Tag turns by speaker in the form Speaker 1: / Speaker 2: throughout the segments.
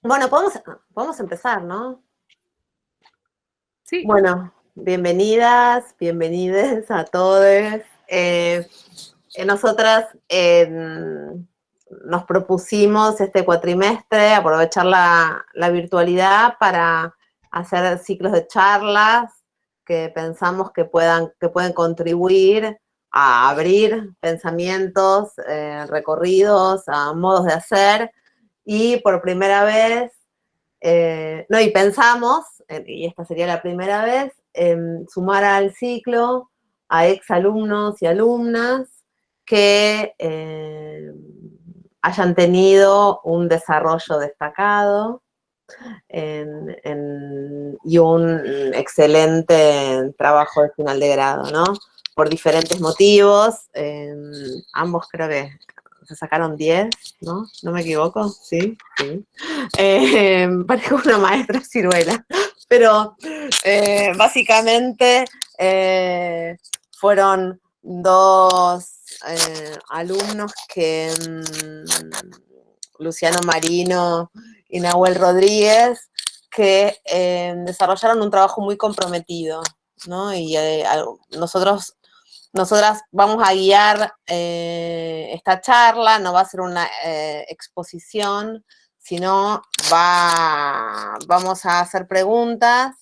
Speaker 1: Bueno, podemos empezar, ¿no?
Speaker 2: Sí.
Speaker 1: Bueno, bienvenidas, bienvenides a todos. Nosotras nos propusimos este cuatrimestre aprovechar la virtualidad para hacer ciclos de charlas que pensamos que pueden contribuir a abrir pensamientos, recorridos, a modos de hacer. Y por primera vez, no, y pensamos, y esta sería la primera vez, sumar al ciclo a exalumnos y alumnas que hayan tenido un desarrollo destacado y un excelente trabajo de final de grado, ¿no? Por diferentes motivos, ambos creo que se sacaron 10, ¿no? ¿No me equivoco? Sí, sí. Parezco una maestra ciruela, pero básicamente fueron dos alumnos que Luciano Marino y Nahuel Rodríguez, que desarrollaron un trabajo muy comprometido, ¿no? Y nosotras vamos a guiar esta charla, no va a ser una exposición, sino vamos a hacer preguntas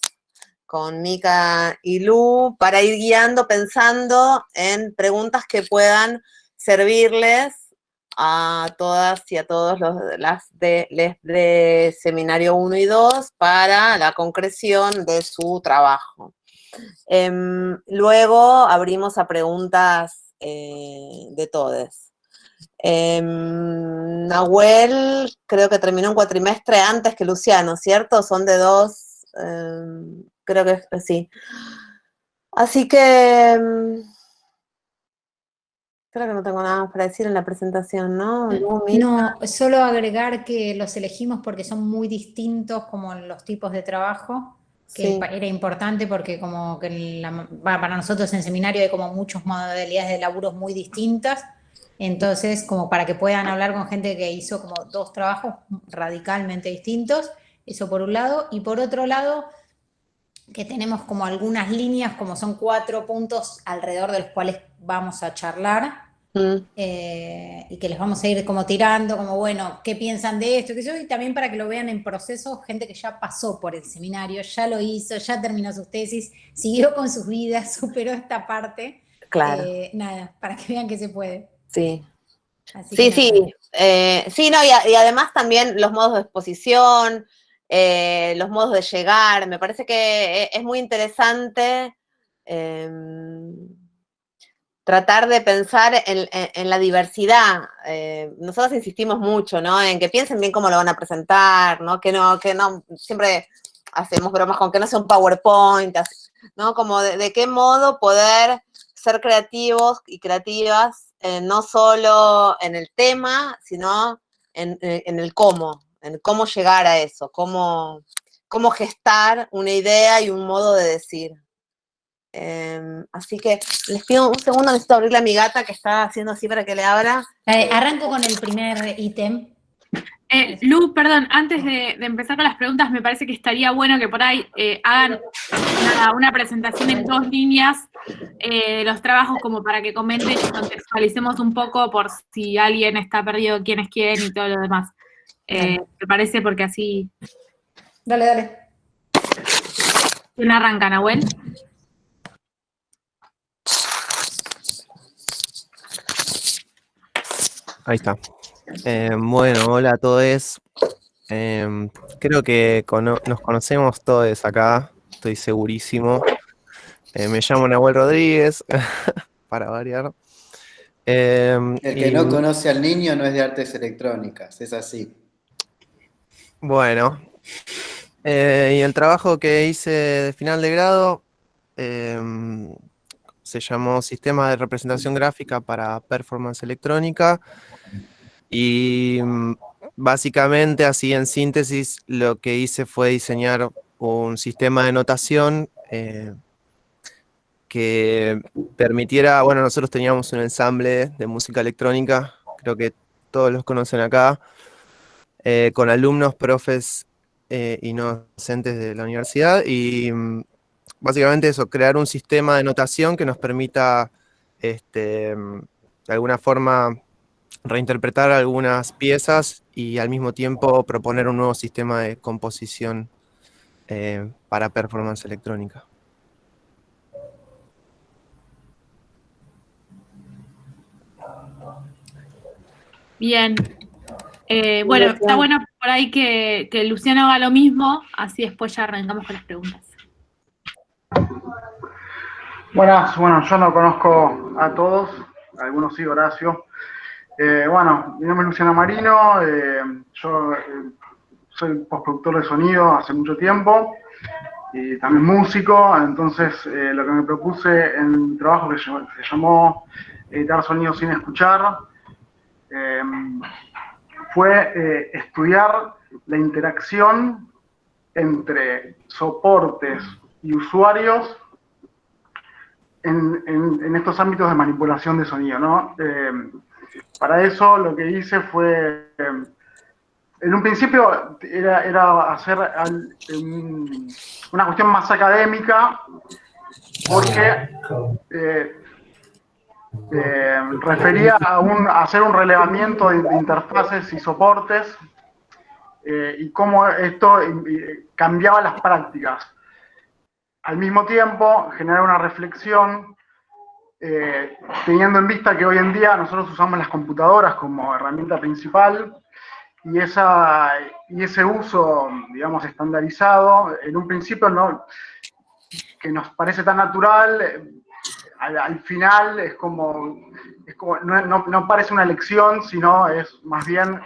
Speaker 1: con Mica y Lu para ir guiando, pensando en preguntas que puedan servirles a todas y a todos las de seminario 1 y 2 para la concreción de su trabajo. Luego abrimos a preguntas de todos. Nahuel creo que terminó un cuatrimestre antes que Luciano, ¿cierto? Son de dos, creo que sí. Así que creo que no tengo nada más para decir en la presentación, ¿no?
Speaker 3: No, solo agregar que los elegimos porque son muy distintos como los tipos de trabajo, que
Speaker 1: Sí.
Speaker 3: era importante porque como que para nosotros en seminario hay como muchas modalidades de laburos muy distintas, entonces como para que puedan hablar con gente que hizo como dos trabajos radicalmente distintos, eso por un lado, y por otro lado que tenemos como algunas líneas, como son 4 puntos alrededor de los cuales vamos a charlar. Y que les vamos a ir como tirando, como bueno, ¿qué piensan de esto? Y también para que lo vean en proceso, gente que ya pasó por el seminario, ya lo hizo, ya terminó sus tesis, siguió con sus vidas, superó esta parte.
Speaker 1: Claro.
Speaker 3: Nada, para que vean que se puede.
Speaker 1: Sí.
Speaker 3: Así
Speaker 1: Sí,
Speaker 3: que nada.
Speaker 1: sí. Sí, no, y además también los modos de exposición, los modos de llegar, me parece que es muy interesante tratar de pensar en la diversidad. Nosotros insistimos mucho, ¿no? En que piensen bien cómo lo van a presentar, ¿no? Que no, siempre hacemos bromas con que no sea un PowerPoint, ¿no? Como de qué modo poder ser creativos y creativas, no solo en el tema, sino en el cómo, en cómo llegar a eso, cómo gestar una idea y un modo de decir. Así que les pido un segundo, necesito abrirle a mi gata que está haciendo así para que le abra.
Speaker 3: Arranco con el primer ítem.
Speaker 2: Lu, perdón, antes de empezar con las preguntas, me parece que estaría bueno que por ahí hagan una presentación en 2 líneas, los trabajos como para que comenten y contextualicemos un poco por si alguien está perdido, quién es quién y todo lo demás. ¿Me parece? Porque así...
Speaker 3: Dale.
Speaker 2: ¿Quién arranca, Nahuel?
Speaker 4: Ahí está. Bueno, hola a todos. Creo que nos conocemos todos acá, estoy segurísimo. Me llamo Nahuel Rodríguez, para variar.
Speaker 5: El que no conoce al niño no es de artes electrónicas, es así.
Speaker 4: Bueno, y el trabajo que hice de final de grado se llamó Sistema de Representación Gráfica para Performance Electrónica. Y básicamente, así en síntesis, lo que hice fue diseñar un sistema de notación que permitiera, bueno, nosotros teníamos un ensamble de música electrónica, creo que todos los conocen acá, con alumnos, profes y no docentes de la universidad, y básicamente eso, crear un sistema de notación que nos permita, de alguna forma, reinterpretar algunas piezas y al mismo tiempo proponer un nuevo sistema de composición para performance electrónica.
Speaker 2: Bien. Bueno, está bueno por ahí que Luciano haga lo mismo, así después ya arrancamos con las preguntas.
Speaker 6: Buenas, bueno, yo no conozco a todos, algunos sí, Horacio. Bueno, mi nombre es Luciano Marino, yo soy postproductor de sonido hace mucho tiempo y también músico, entonces lo que me propuse en mi trabajo que se llamó Editar Sonido sin Escuchar, fue estudiar la interacción entre soportes y usuarios en estos ámbitos de manipulación de sonido, ¿no? Para eso lo que hice fue, en un principio era hacer una cuestión más académica, porque refería a hacer un relevamiento de interfaces y soportes y cómo esto cambiaba las prácticas. Al mismo tiempo, generar una reflexión, teniendo en vista que hoy en día nosotros usamos las computadoras como herramienta principal y ese uso, digamos, estandarizado, en un principio que nos parece tan natural, al final es como no parece una elección, sino es más bien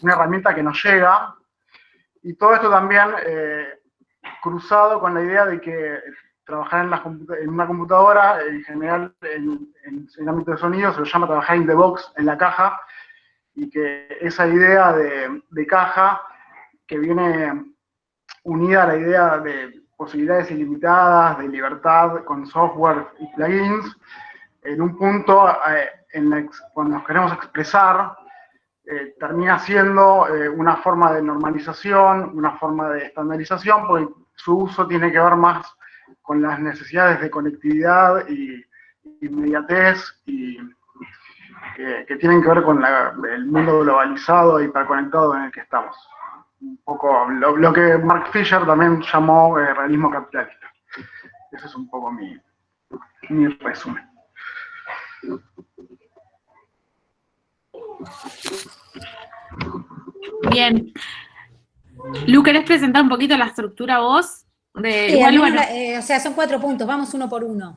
Speaker 6: una herramienta que nos llega. Y todo esto también cruzado con la idea de que trabajar en una computadora, en general en el ámbito de sonido, se lo llama trabajar in the box, en la caja, y que esa idea de caja que viene unida a la idea de posibilidades ilimitadas, de libertad con software y plugins, en un punto cuando nos queremos expresar, termina siendo una forma de normalización, una forma de estandarización, porque su uso tiene que ver más con las necesidades de conectividad y inmediatez y que tienen que ver con el mundo globalizado y hiperconectado en el que estamos. Un poco lo que Mark Fisher también llamó realismo capitalista. Ese es un poco mi resumen.
Speaker 2: Bien. Lu, ¿querés presentar un poquito la estructura vos?
Speaker 3: Sí,
Speaker 2: Igual, bueno.
Speaker 3: o sea, son 4 puntos, vamos uno por uno.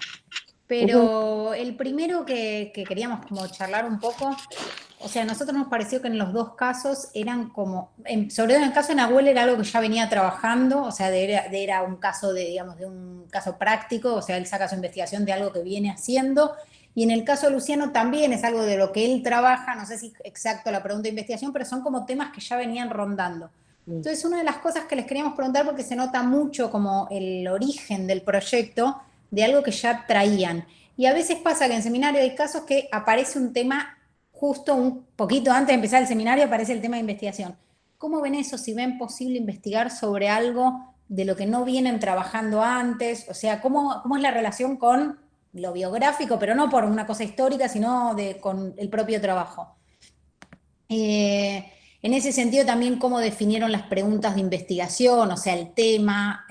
Speaker 3: Pero el primero que queríamos como charlar un poco, o sea, a nosotros nos pareció que en los dos casos eran como, sobre todo en el caso de Nahuel era algo que ya venía trabajando, o sea, era un caso digamos, de un caso práctico, o sea, él saca su investigación de algo que viene haciendo, y en el caso de Luciano también es algo de lo que él trabaja, no sé si exacto la pregunta de investigación, pero son como temas que ya venían rondando. Entonces, una de las cosas que les queríamos preguntar, porque se nota mucho como el origen del proyecto, de algo que ya traían. Y a veces pasa que en seminario hay casos que aparece un tema justo un poquito antes de empezar el seminario, aparece el tema de investigación. ¿Cómo ven eso? Si ven posible investigar sobre algo de lo que no vienen trabajando antes, o sea, ¿cómo es la relación con lo biográfico, pero no por una cosa histórica, sino con el propio trabajo? En ese sentido también cómo definieron las preguntas de investigación, o sea, el tema,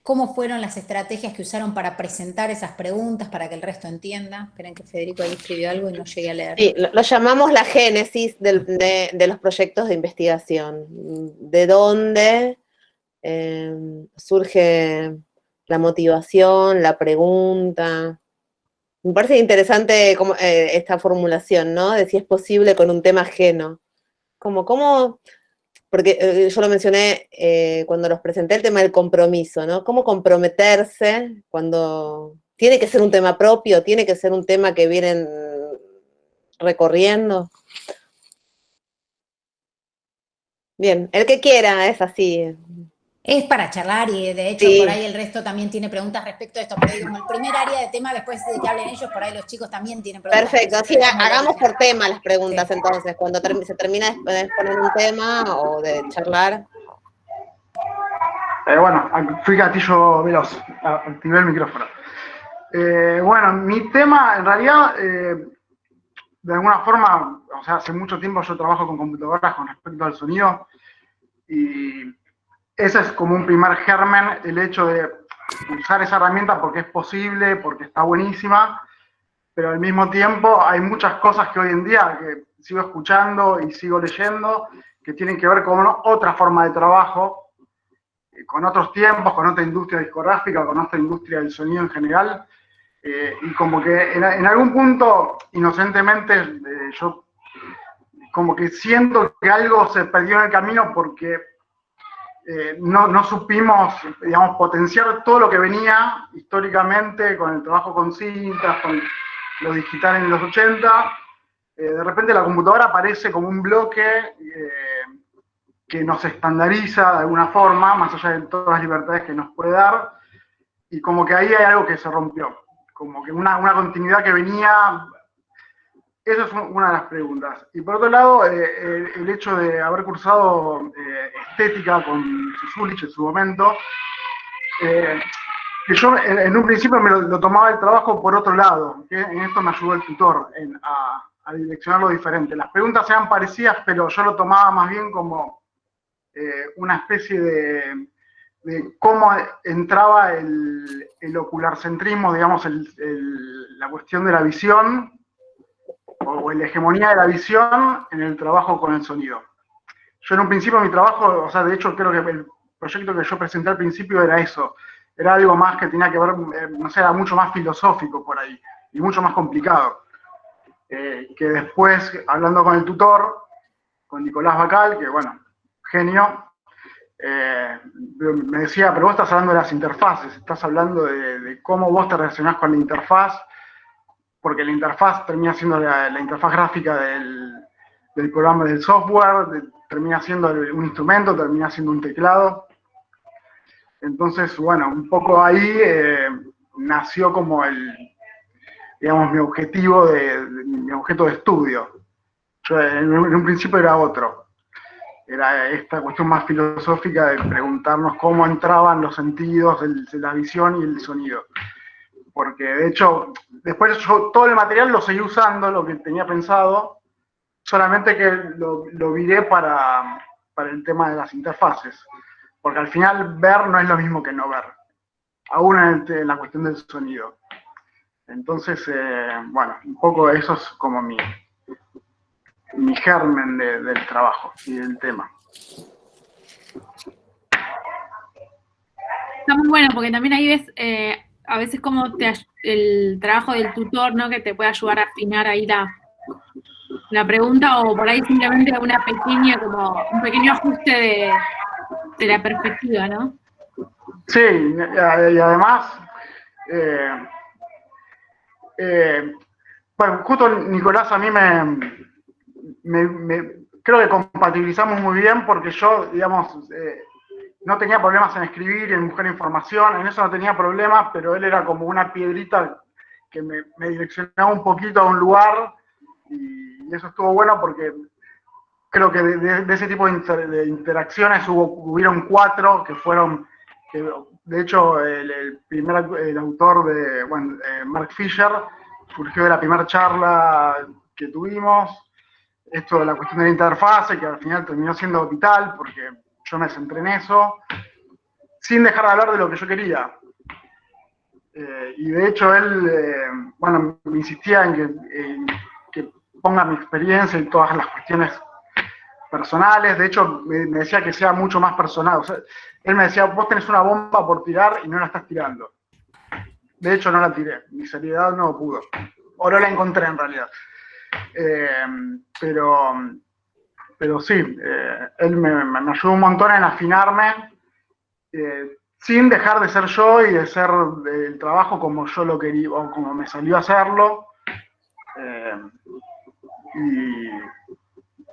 Speaker 3: cómo fueron las estrategias que usaron para presentar esas preguntas, para que el resto entienda. Esperen que Federico ahí escribió algo y no llegué a leer.
Speaker 1: Sí, lo llamamos la génesis de los proyectos de investigación. ¿De dónde surge la motivación, la pregunta? Me parece interesante esta formulación, ¿no? De si es posible con un tema ajeno. ¿Cómo? Porque yo lo mencioné cuando los presenté, el tema del compromiso, ¿no? ¿Cómo comprometerse cuando tiene que ser un tema propio, tiene que ser un tema que vienen recorriendo? Bien, el que quiera, es así.
Speaker 3: Es para charlar y de hecho
Speaker 1: Sí.
Speaker 3: por ahí el resto también tiene preguntas respecto a esto, pero digamos, el primer área de tema, después de que hablen ellos, por ahí los chicos también tienen preguntas.
Speaker 1: Perfecto, sí, hagamos por tema las preguntas
Speaker 3: Sí.
Speaker 1: entonces, cuando se termina de exponer un tema o de charlar.
Speaker 6: Bueno, fui gatillo veloz, activé el micrófono. Bueno, mi tema, en realidad, de alguna forma, o sea, hace mucho tiempo yo trabajo con computadoras con respecto al sonido, y ese es como un primer germen, el hecho de usar esa herramienta porque es posible, porque está buenísima, pero al mismo tiempo hay muchas cosas que hoy en día que sigo escuchando y sigo leyendo que tienen que ver con otra forma de trabajo, con otros tiempos, con otra industria discográfica, con otra industria del sonido en general, y como que en algún punto, inocentemente, yo como que siento que algo se perdió en el camino porque no supimos, digamos, potenciar todo lo que venía históricamente con el trabajo con cintas, con lo digital en los 80. De repente la computadora aparece como un bloque que nos estandariza de alguna forma, más allá de todas las libertades que nos puede dar, y como que ahí hay algo que se rompió, como que una continuidad que venía. Esa es una de las preguntas. Y por otro lado, el hecho de haber cursado estética con Suzulich en su momento, que yo en un principio me lo tomaba el trabajo por otro lado, que en esto me ayudó el tutor a direccionarlo diferente. Las preguntas eran parecidas, pero yo lo tomaba más bien como una especie de cómo entraba el ocularcentrismo, digamos, la cuestión de la visión, o la hegemonía de la visión en el trabajo con el sonido. Yo en un principio mi trabajo, o sea, de hecho creo que el proyecto que yo presenté al principio era eso, era algo más que tenía que ver, no sé, era mucho más filosófico por ahí, y mucho más complicado. Que después, hablando con el tutor, con Nicolás Bacal, que bueno, genio, me decía, pero vos estás hablando de las interfaces, estás hablando de cómo vos te relacionás con la interfaz, porque la interfaz termina siendo la interfaz gráfica del programa del software, termina siendo un instrumento, termina siendo un teclado. Entonces, bueno, un poco ahí nació como digamos, mi objetivo, mi objeto de estudio. Yo en un principio era otro. Era esta cuestión más filosófica de preguntarnos cómo entraban los sentidos, la visión y el sonido. Porque de hecho, después yo todo el material lo seguí usando, lo que tenía pensado, solamente que lo viré para el tema de las interfaces. Porque al final ver no es lo mismo que no ver, aún en la cuestión del sonido. Entonces, bueno, un poco eso es como mi germen del trabajo y del tema.
Speaker 2: Está muy bueno, porque también ahí ves a veces como el trabajo del tutor, ¿no? Que te puede ayudar a afinar ahí la pregunta, o por ahí simplemente un pequeño ajuste de la perspectiva, ¿no?
Speaker 6: Sí, y además, bueno, justo Nicolás a mí creo que compatibilizamos muy bien porque yo, digamos, no tenía problemas en escribir y en buscar información, en eso no tenía problemas, pero él era como una piedrita que me direccionaba un poquito a un lugar, y eso estuvo bueno porque creo que de ese tipo de interacciones hubieron 4 que fueron, de hecho el autor de, bueno, Mark Fisher, surgió de la primera charla que tuvimos, esto de la cuestión de la interfase, que al final terminó siendo vital porque yo me centré en eso, sin dejar de hablar de lo que yo quería. Y de hecho él, bueno, me insistía en que ponga mi experiencia y todas las cuestiones personales. De hecho, me decía que sea mucho más personal. O sea, él me decía, vos tenés una bomba por tirar y no la estás tirando. De hecho, no la tiré. Mi seriedad no pudo. O no la encontré, en realidad. Pero sí, él me ayudó un montón en afinarme, sin dejar de ser yo y de ser el trabajo como yo lo quería, o como me salió a hacerlo.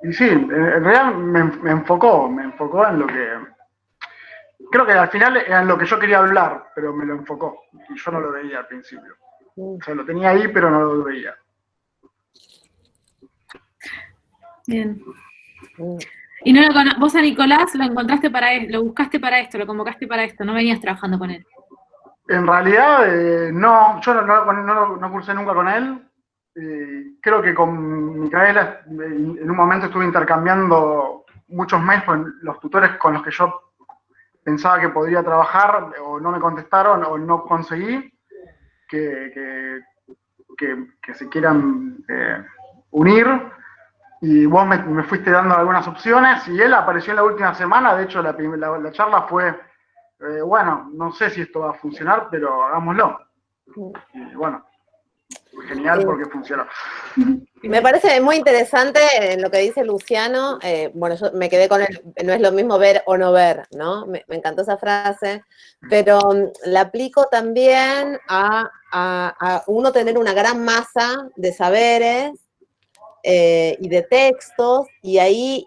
Speaker 6: Y sí, en realidad me enfocó en lo que creo que al final era lo que yo quería hablar, pero me lo enfocó. Y yo no lo veía al principio. O sea, lo tenía ahí, pero no lo veía.
Speaker 2: Bien. Y no vos a Nicolás lo encontraste lo buscaste para esto, lo convocaste para esto, no venías trabajando con él.
Speaker 6: En realidad, no, yo no cursé nunca con él. Creo que con Micaela en un momento estuve intercambiando muchos mails con los tutores con los que yo pensaba que podría trabajar, o no me contestaron o no conseguí que se quieran unir. Y vos me fuiste dando algunas opciones y él apareció en la última semana. De hecho, la charla fue, bueno, no sé si esto va a funcionar, pero hagámoslo. Y bueno, genial porque funcionó.
Speaker 1: Me parece muy interesante lo que dice Luciano. Bueno, yo me quedé con él, no es lo mismo ver o no ver, ¿no? Me encantó esa frase, pero la aplico también a uno tener una gran masa de saberes y de textos, y ahí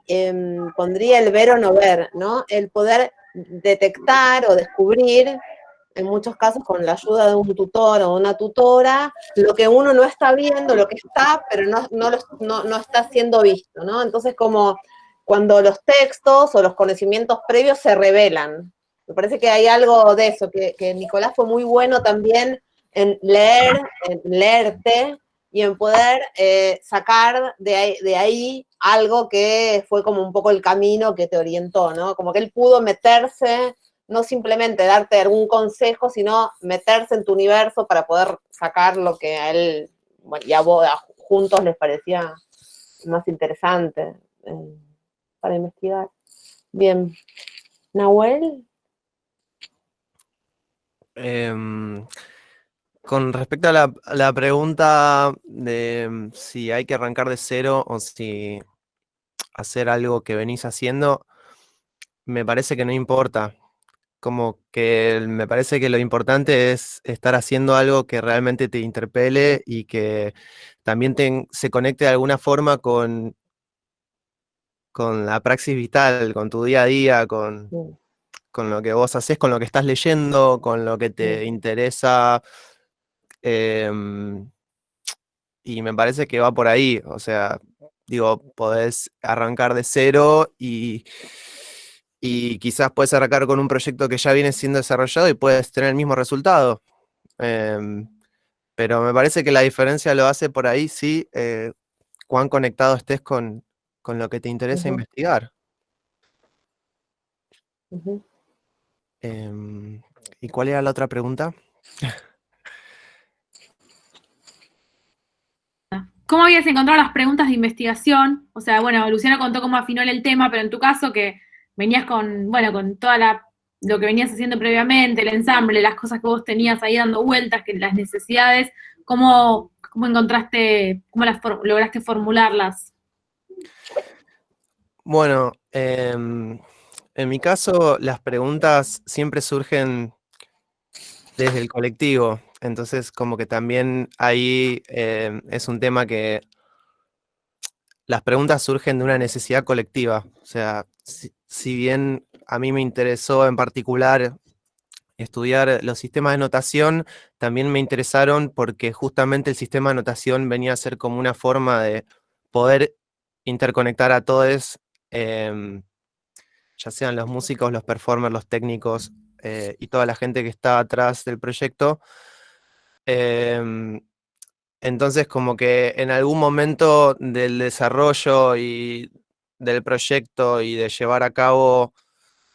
Speaker 1: pondría el ver o no ver, ¿no? El poder detectar o descubrir, en muchos casos con la ayuda de un tutor o una tutora, lo que uno no está viendo, lo que está, pero no está siendo visto, ¿no? Entonces, como cuando los textos o los conocimientos previos se revelan. Me parece que hay algo de eso, que Nicolás fue muy bueno también en leerte, y en poder sacar de ahí algo que fue como un poco el camino que te orientó, ¿no? Como que él pudo meterse, no simplemente darte algún consejo, sino meterse en tu universo para poder sacar lo que a él y a vos juntos les parecía más interesante para investigar. Bien. ¿Nahuel?
Speaker 4: Con respecto a la pregunta de si hay que arrancar de cero o si hacer algo que venís haciendo, me parece que no importa. Como que me parece que lo importante es estar haciendo algo que realmente te interpele y que también se conecte de alguna forma con la praxis vital, con tu día a día, con lo que vos haces, con lo que estás leyendo, con lo que te interesa. Y me parece que va por ahí. O sea, digo, podés arrancar de cero y quizás puedes arrancar con un proyecto que ya viene siendo desarrollado y puedes tener el mismo resultado. Pero me parece que la diferencia lo hace por ahí, sí, cuán conectado estés con lo que te interesa investigar. ¿Y cuál era la otra pregunta?
Speaker 2: ¿Cómo habías encontrado las preguntas de investigación? O sea, bueno, Luciano contó cómo afinó el tema, pero en tu caso que venías con, bueno, con toda lo que venías haciendo previamente, el ensamble, las cosas que vos tenías ahí dando vueltas, que las necesidades, ¿cómo encontraste, cómo lograste formularlas?
Speaker 4: Bueno, en mi caso, las preguntas siempre surgen desde el colectivo. Entonces, como que también ahí es un tema que las preguntas surgen de una necesidad colectiva. O sea, si bien a mí me interesó en particular estudiar los sistemas de notación, también me interesaron porque justamente el sistema de notación venía a ser como una forma de poder interconectar a todos, ya sean los músicos, los performers, los técnicos y toda la gente que está atrás del proyecto. Entonces, como que en algún momento del desarrollo y del proyecto y de llevar a cabo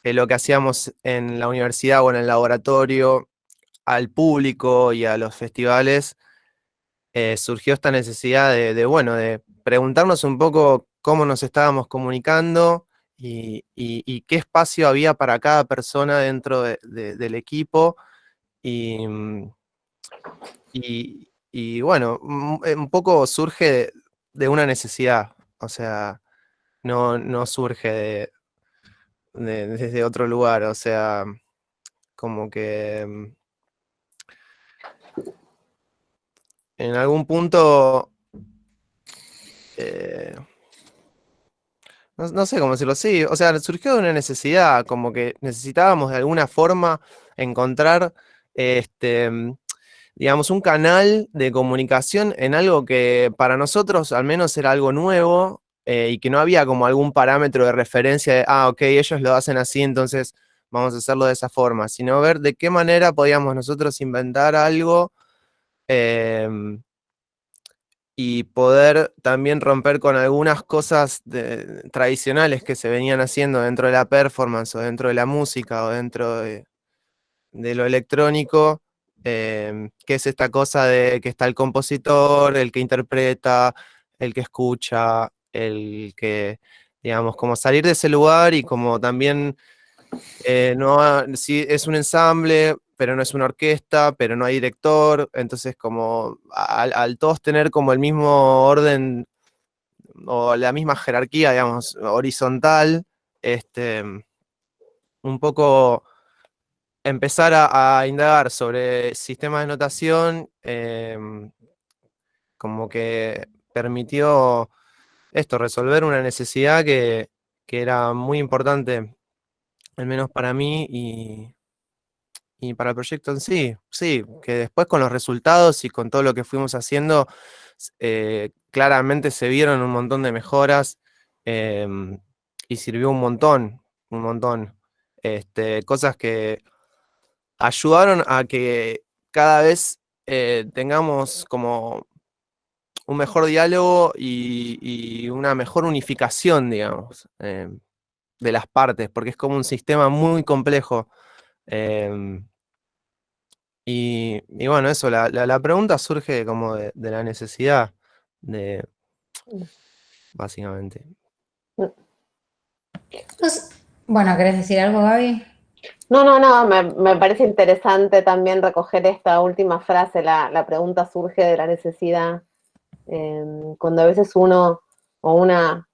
Speaker 4: lo que hacíamos en la universidad o en el laboratorio, al público y a los festivales, surgió esta necesidad bueno, de preguntarnos un poco cómo nos estábamos comunicando y qué espacio había para cada persona dentro del equipo. Y bueno, un poco surge de una necesidad, o sea, no surge desde otro lugar, o sea, como que en algún punto no sé cómo decirlo, sí, o sea, surgió de una necesidad, como que necesitábamos de alguna forma encontrar, digamos, un canal de comunicación en algo que para nosotros al menos era algo nuevo, y que no había como algún parámetro de referencia de, ok, ellos lo hacen así, entonces vamos a hacerlo de esa forma, sino ver de qué manera podíamos nosotros inventar algo, y poder también romper con algunas cosas tradicionales que se venían haciendo dentro de la performance o dentro de la música o dentro de lo electrónico, que es esta cosa de que está el compositor, el que interpreta, el que escucha, el que, digamos, como salir de ese lugar y como también, sí, es un ensamble, pero no es una orquesta, pero no hay director, entonces como al todos tener como el mismo orden o la misma jerarquía, digamos, horizontal, un poco empezar a indagar sobre sistemas de notación, como que permitió esto, resolver una necesidad que era muy importante, al menos para mí y para el proyecto en sí. Sí, que después con los resultados y con todo lo que fuimos haciendo, claramente se vieron un montón de mejoras, y sirvió un montón, un montón. Cosas que ayudaron a que cada vez, tengamos como un mejor diálogo y una mejor unificación, digamos, de las partes, porque es como un sistema muy complejo. Y bueno, eso, la pregunta surge como de la necesidad, de, básicamente.
Speaker 3: Bueno, ¿querés decir algo, Gaby?
Speaker 1: No, me parece interesante también recoger esta última frase, la pregunta surge de la necesidad, cuando a veces uno o una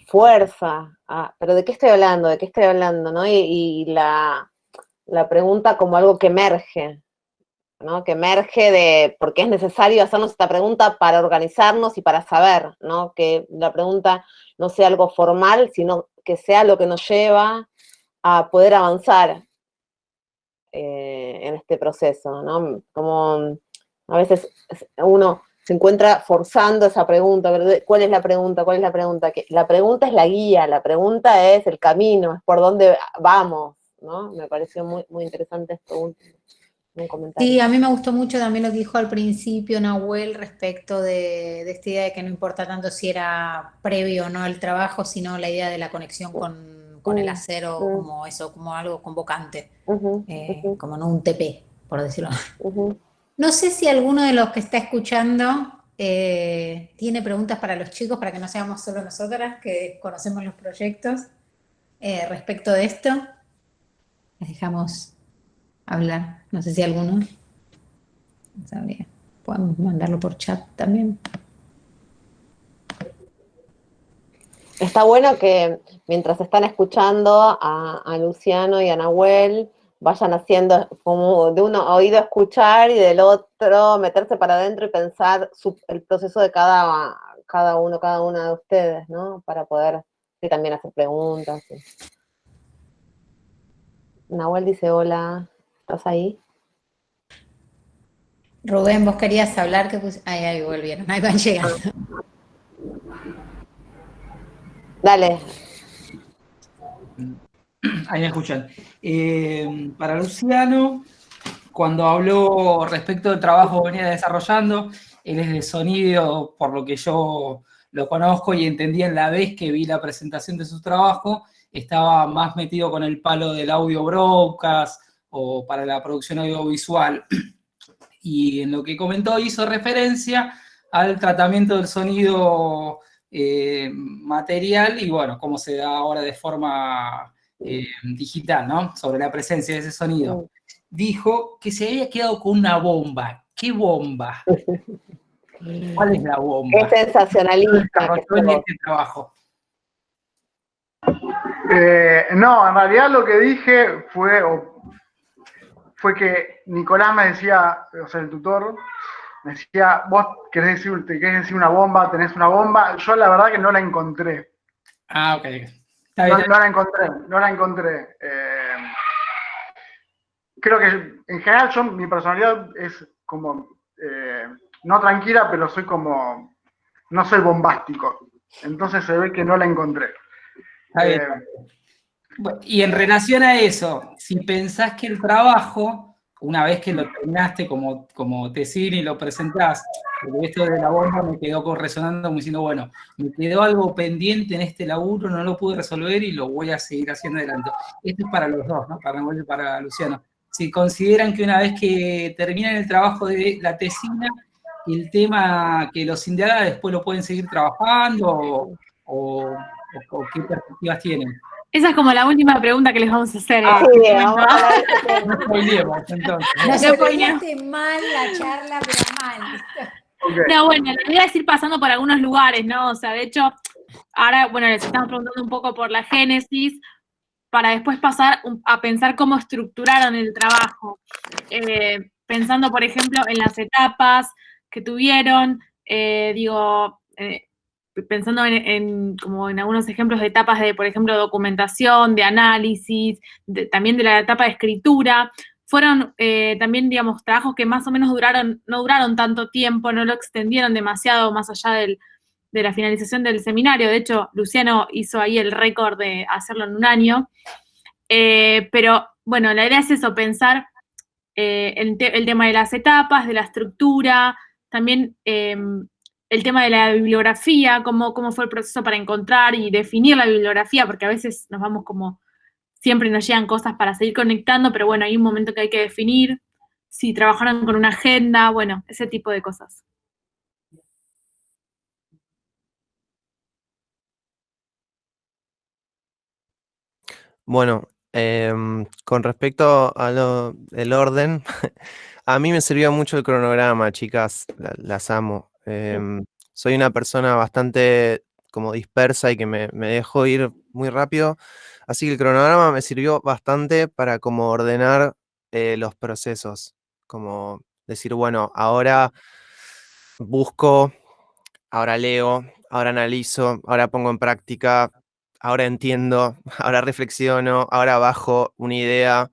Speaker 1: fuerza, pero ¿de qué estoy hablando? ¿De qué estoy hablando? ¿No? Y la pregunta como algo que emerge, ¿no? Que emerge de, porque es necesario hacernos esta pregunta para organizarnos y para saber, ¿no? Que la pregunta no sea algo formal, sino que sea lo que nos lleva a poder avanzar en este proceso, ¿no? Como a veces uno se encuentra forzando esa pregunta, ¿cuál es la pregunta? ¿Cuál es la pregunta? Que la pregunta es la guía, la pregunta es el camino, es por dónde vamos, ¿no? Me pareció muy, muy interesante esto último, un comentario.
Speaker 3: Sí, a mí me gustó mucho también lo que dijo al principio Nahuel respecto de esta idea de que no importa tanto si era previo o no el trabajo, sino la idea de la conexión con el acero como eso, como algo convocante, como no un TP, por decirlo. No sé si alguno de los que está escuchando tiene preguntas para los chicos, para que no seamos solo nosotras que conocemos los proyectos respecto de esto. Les dejamos hablar. No sé si alguno. No sabría. Podemos mandarlo por chat también.
Speaker 1: Está bueno que mientras están escuchando a Luciano y a Nahuel, vayan haciendo como de uno oído escuchar y del otro meterse para adentro y pensar el proceso de cada uno, cada una de ustedes, ¿no? Para poder también hacer preguntas. Sí. Nahuel dice, hola, ¿estás ahí?
Speaker 3: Rubén, vos querías hablar, ahí volvieron, ahí van llegando.
Speaker 1: Dale.
Speaker 7: Ahí me escuchan. Para Luciano, cuando habló respecto del trabajo que venía desarrollando, él es de sonido, por lo que yo lo conozco y entendí en la vez que vi la presentación de su trabajo, estaba más metido con el palo del audio broadcast o para la producción audiovisual. Y en lo que comentó hizo referencia al tratamiento del sonido material y bueno, cómo se da ahora de forma digital, ¿no? Sobre la presencia de ese sonido. Dijo que se había quedado con una bomba. ¿Qué bomba? ¿Cuál es la bomba?
Speaker 1: Es sensacionalista.
Speaker 7: En este trabajo.
Speaker 6: No, en realidad lo que dije fue que Nicolás me decía, o sea, el tutor, me decía, vos te querés decir una bomba, tenés una bomba. Yo la verdad que no la encontré.
Speaker 7: Ah, ok. Está
Speaker 6: No,
Speaker 7: bien.
Speaker 6: no la encontré. Creo que en general mi personalidad es como, no tranquila, pero soy como, no soy bombástico. Entonces se ve que no la encontré.
Speaker 7: Está bien. Bueno, y en relación a eso, si pensás que el trabajo, una vez que lo terminaste como tesina y lo presentás, porque esto de la bomba me quedó resonando como diciendo, bueno, me quedó algo pendiente en este laburo, no lo pude resolver y lo voy a seguir haciendo adelante. Esto es para los dos, ¿no? Para Nahuel y para Luciano. Si consideran que una vez que terminan el trabajo de la tesina, el tema que los indaga después lo pueden seguir trabajando o qué perspectivas tienen.
Speaker 2: Esa es como la última pregunta que les vamos a hacer.
Speaker 1: Sí, vamos a hablar de ese tema.
Speaker 7: No spoilemos, entonces.
Speaker 3: Nos
Speaker 2: No,
Speaker 3: spoileaste mal la charla, pero mal.
Speaker 6: Okay.
Speaker 2: No, bueno, la idea es ir pasando por algunos lugares, ¿no? O sea, de hecho, ahora, bueno, les estamos preguntando un poco por la génesis, para después pasar a pensar cómo estructuraron el trabajo. Pensando, por ejemplo, en las etapas que tuvieron, pensando como en algunos ejemplos de etapas de, por ejemplo, documentación, de análisis, también de la etapa de escritura. Fueron también, digamos, trabajos que más o menos no duraron tanto tiempo, no lo extendieron demasiado más allá de la finalización del seminario. De hecho, Luciano hizo ahí el récord de hacerlo en un año. Pero bueno, la idea es eso, pensar el tema de las etapas, de la estructura, también el tema de la bibliografía, cómo fue el proceso para encontrar y definir la bibliografía, porque a veces nos vamos como, siempre nos llegan cosas para seguir conectando, pero bueno, hay un momento que hay que definir, si trabajaron con una agenda, bueno, ese tipo de cosas.
Speaker 4: Bueno, con respecto a el orden, a mí me sirvió mucho el cronograma, chicas, las amo. Soy una persona bastante como dispersa y que me dejo ir muy rápido, así que el cronograma me sirvió bastante para como ordenar los procesos, como decir, bueno, ahora busco, ahora leo, ahora analizo, ahora pongo en práctica, ahora entiendo, ahora reflexiono, ahora bajo una idea,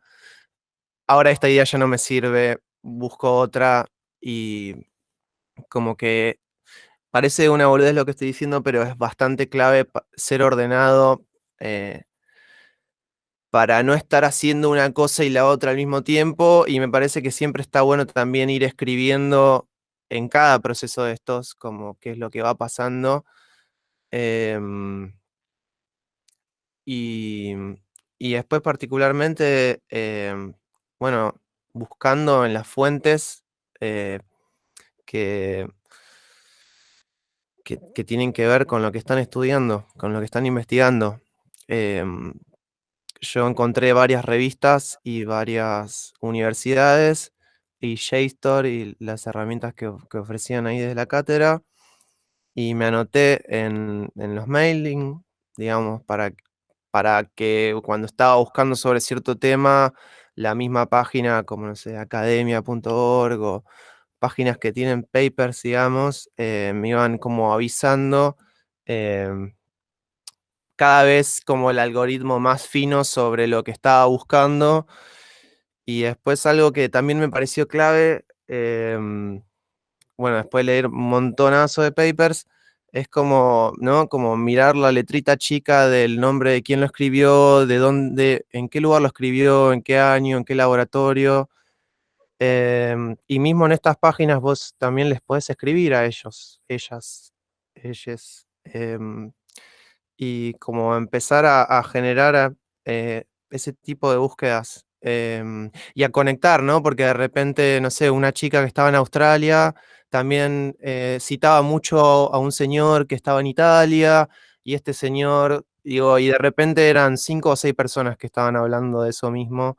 Speaker 4: ahora esta idea ya no me sirve, busco otra y como que parece una boludez lo que estoy diciendo, pero es bastante clave ser ordenado para no estar haciendo una cosa y la otra al mismo tiempo, y me parece que siempre está bueno también ir escribiendo en cada proceso de estos, como qué es lo que va pasando. Em, y, y después particularmente, bueno, buscando en las fuentes eh, que, que tienen que ver con lo que están estudiando, con lo que están investigando. Em, yo encontré varias revistas y varias universidades y JSTOR y las herramientas que ofrecían ahí desde la cátedra, y me anoté en los mailing, digamos, para que cuando estaba buscando sobre cierto tema, la misma página como, no sé, academia.org o páginas que tienen papers, digamos, me iban como avisando cada vez como el algoritmo más fino sobre lo que estaba buscando. Y después algo que también me pareció clave, bueno, después de leer un montonazo de papers, es como, ¿no? Como mirar la letrita chica del nombre de quién lo escribió, de dónde, en qué lugar lo escribió, en qué año, en qué laboratorio. Y mismo en estas páginas vos también les podés escribir a ellos, ellas, ellos. Y como empezar a generar ese tipo de búsquedas y a conectar, ¿no? Porque de repente, no sé, una chica que estaba en Australia también citaba mucho a un señor que estaba en Italia, y este señor, digo, y de repente eran 5 o 6 personas que estaban hablando de eso mismo.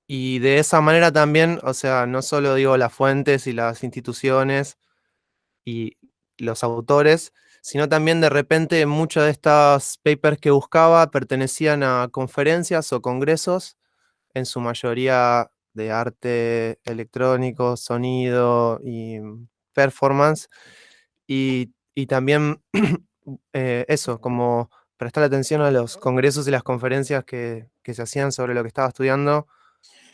Speaker 4: Y de esa manera también, o sea, no solo digo las fuentes y las instituciones y los autores, sino también de repente muchos de estos papers que buscaba pertenecían a conferencias o congresos, en su mayoría de arte electrónico, sonido y performance, y también eso, como prestar atención a los congresos y las conferencias que se hacían sobre lo que estaba estudiando,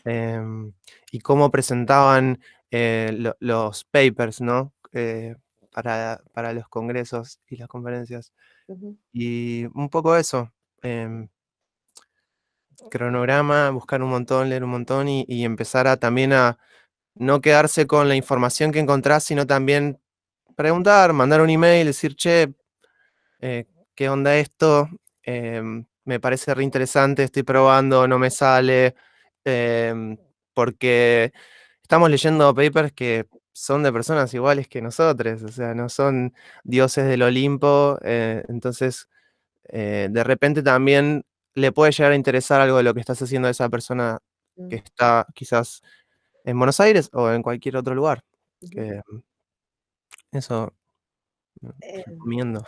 Speaker 4: y cómo presentaban los papers, ¿no? Para los congresos y las conferencias.
Speaker 1: Ujú.
Speaker 4: Y un poco eso, cronograma, buscar un montón, leer un montón y empezar también a no quedarse con la información que encontrás, sino también preguntar, mandar un email, decir, che, ¿qué onda esto? Me parece re interesante, estoy probando, no me sale, porque estamos leyendo papers que son de personas iguales que nosotros, o sea, no son dioses del Olimpo, entonces de repente también le puede llegar a interesar algo de lo que estás haciendo a esa persona que está quizás en Buenos Aires o en cualquier otro lugar. Que, eso recomiendo.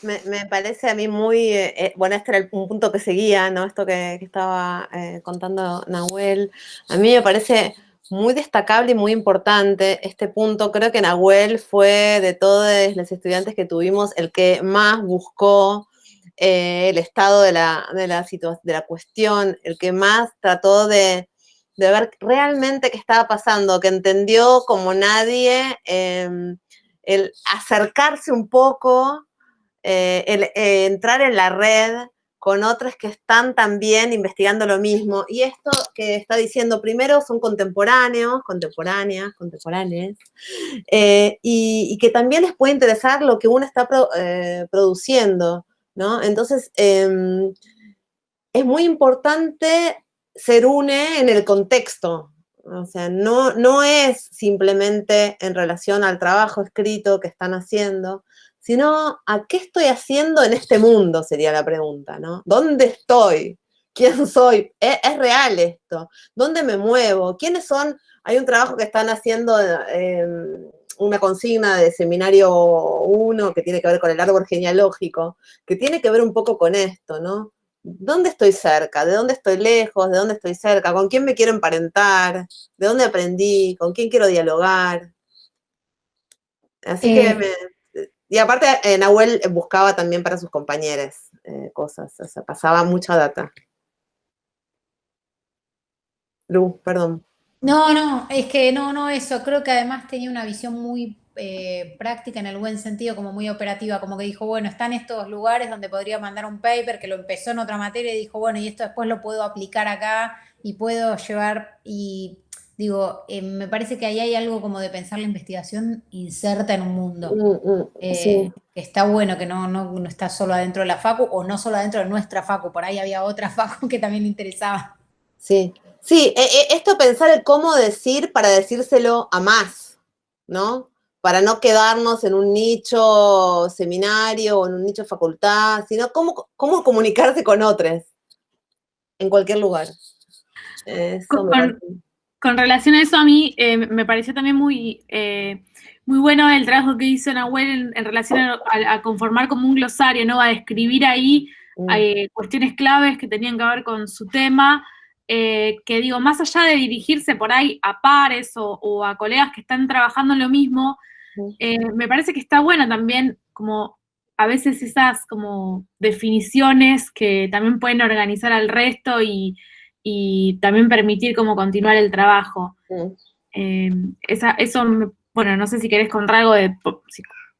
Speaker 1: Me parece a mí muy, bueno, este era un punto que seguía, ¿no? Esto que estaba contando Nahuel. A mí me parece muy destacable y muy importante este punto. Creo que Nahuel fue de todos los estudiantes que tuvimos el que más buscó el estado de la cuestión, el que más trató de ver realmente qué estaba pasando, que entendió como nadie el acercarse un poco, entrar en la red con otros que están también investigando lo mismo. Y esto que está diciendo primero son contemporáneos, contemporáneas, y que también les puede interesar lo que uno está produciendo, ¿no? Entonces, es muy importante ser une en el contexto. O sea, no es simplemente en relación al trabajo escrito que están haciendo, sino a qué estoy haciendo en este mundo, sería la pregunta, ¿no? ¿Dónde estoy? ¿Quién soy? ¿Es real esto? ¿Dónde me muevo? ¿Quiénes son? Hay un trabajo que están haciendo, una consigna de seminario 1 que tiene que ver con el árbol genealógico, que tiene que ver un poco con esto, ¿no? ¿Dónde estoy cerca? ¿De dónde estoy lejos? ¿De dónde estoy cerca? ¿Con quién me quiero emparentar? ¿De dónde aprendí? ¿Con quién quiero dialogar? Así que y aparte, Nahuel buscaba también para sus compañeros cosas, o sea, pasaba mucha data. Lu, perdón.
Speaker 3: No, es que no, eso. Creo que además tenía una visión muy práctica en el buen sentido, como muy operativa, como que dijo, bueno, están estos lugares donde podría mandar un paper, que lo empezó en otra materia y dijo, bueno, y esto después lo puedo aplicar acá y puedo llevar, y digo, me parece que ahí hay algo como de pensar la investigación inserta en un mundo.
Speaker 1: Sí.
Speaker 3: Que está bueno, que no está solo adentro de la facu o no solo adentro de nuestra facu, por ahí había otra facu que también le interesaba.
Speaker 1: Sí, sí, esto pensar el cómo decir para decírselo a más, ¿no? Para no quedarnos en un nicho seminario o en un nicho facultad, sino cómo comunicarse con otros en cualquier lugar. Eso me parece.
Speaker 2: Con relación a eso, a mí me pareció también muy bueno el trabajo que hizo Nahuel en relación a conformar como un glosario, ¿no? A describir ahí cuestiones claves que tenían que ver con su tema, que digo, más allá de dirigirse por ahí a pares o a colegas que están trabajando en lo mismo, me parece que está bueno también como a veces esas como definiciones que también pueden organizar al resto y también permitir como continuar el trabajo. Bueno, no sé si querés contar algo de,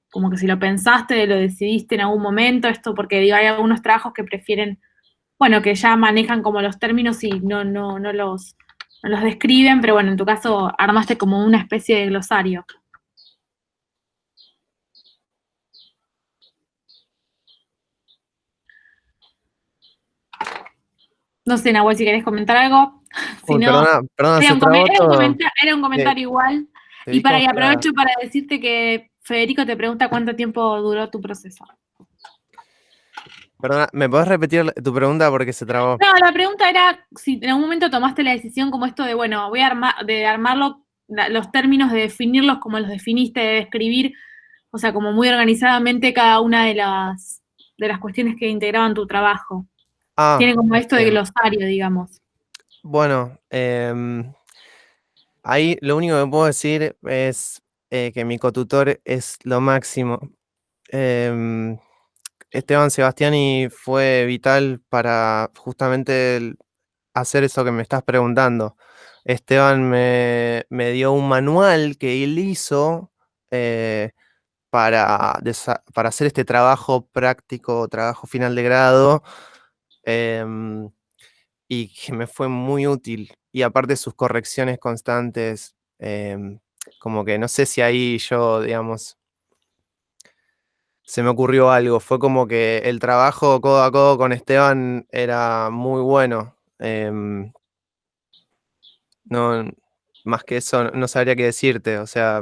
Speaker 2: como que si lo pensaste, lo decidiste en algún momento, esto, porque digo, hay algunos trabajos que prefieren, bueno, que ya manejan como los términos y no los describen, pero bueno, en tu caso armaste como una especie de glosario. No sé, Nahuel, si querés comentar algo. Si
Speaker 4: Uy,
Speaker 2: no,
Speaker 4: perdona,
Speaker 2: era
Speaker 4: se
Speaker 2: un,
Speaker 4: trabó todo.
Speaker 2: era un comentario igual. Y aprovecho para decirte que Federico te pregunta cuánto tiempo duró tu proceso.
Speaker 4: Perdona, ¿me podés repetir tu pregunta porque se trabó?
Speaker 2: No, la pregunta era si en algún momento tomaste la decisión como esto de, bueno, voy a armarlo, los términos, de definirlos como los definiste, de describir, o sea, como muy organizadamente cada una de las cuestiones que integraban tu trabajo. Tiene como esto de glosario, digamos.
Speaker 4: Bueno, ahí lo único que puedo decir es que mi cotutor es lo máximo. Esteban Sebastiani fue vital para justamente hacer eso que me estás preguntando. Esteban me dio un manual que él hizo para hacer este trabajo práctico, trabajo final de grado, y que me fue muy útil. Y aparte sus correcciones constantes, como que no sé si ahí yo, digamos, se me ocurrió algo. Fue como que el trabajo codo a codo con Esteban era muy bueno. No, más que eso, no sabría qué decirte. O sea,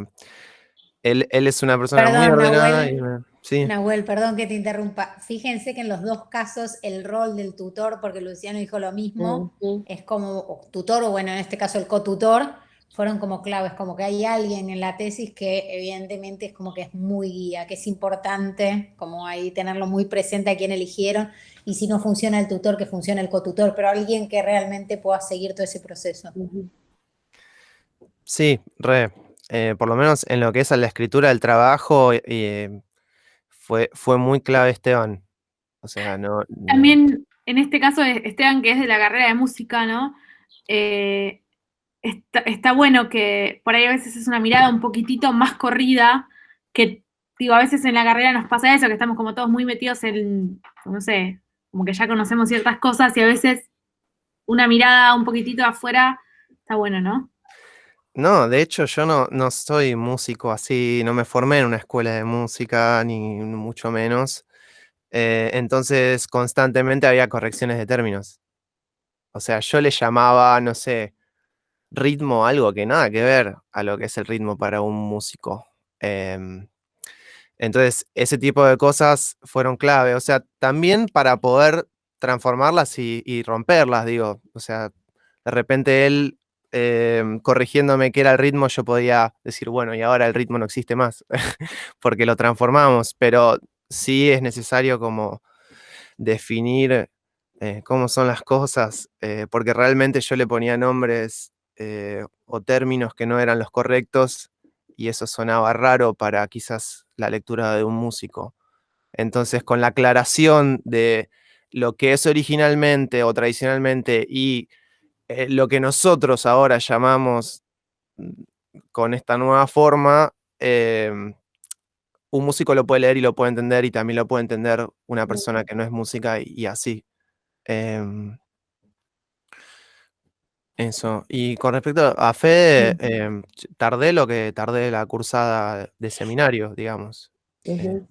Speaker 4: él es una persona muy
Speaker 3: Perdón,
Speaker 4: ordenada y
Speaker 3: Nahuel.
Speaker 4: sí.
Speaker 3: Nahuel, perdón que te interrumpa. Fíjense que en los dos casos el rol del tutor, porque Luciano dijo lo mismo, es como tutor o bueno, en este caso el cotutor, fueron como claves, como que hay alguien en la tesis que evidentemente es como que es muy guía, que es importante, como ahí tenerlo muy presente a quién eligieron, y si no funciona el tutor, que funcione el cotutor, pero alguien que realmente pueda seguir todo ese proceso.
Speaker 4: Sí, por lo menos en lo que es a la escritura del trabajo, fue muy clave Esteban. O sea, no.
Speaker 2: También, en este caso, Esteban, que es de la carrera de música, ¿no? Está bueno que por ahí a veces es una mirada un poquitito más corrida, que digo, a veces en la carrera nos pasa eso, que estamos como todos muy metidos en, no sé, como que ya conocemos ciertas cosas y a veces una mirada un poquitito afuera está bueno, ¿no?
Speaker 4: No, de hecho yo no soy músico así, no me formé en una escuela de música, ni mucho menos. Entonces constantemente había correcciones de términos. O sea, yo le llamaba, no sé, ritmo, algo que nada que ver a lo que es el ritmo para un músico. Entonces, ese tipo de cosas fueron clave. O sea, también para poder transformarlas y romperlas, digo. O sea, de repente él corrigiéndome qué era el ritmo, yo podía decir, bueno, y ahora el ritmo no existe más, porque lo transformamos. Pero sí es necesario como definir cómo son las cosas, porque realmente yo le ponía nombres o términos que no eran los correctos y eso sonaba raro para quizás la lectura de un músico. Entonces, con la aclaración de lo que es originalmente o tradicionalmente y lo que nosotros ahora llamamos con esta nueva forma, un músico lo puede leer y lo puede entender y también lo puede entender una persona que no es música y así. Em, Eso. Y con respecto a Fede, tardé lo que tardé la cursada de seminario, digamos.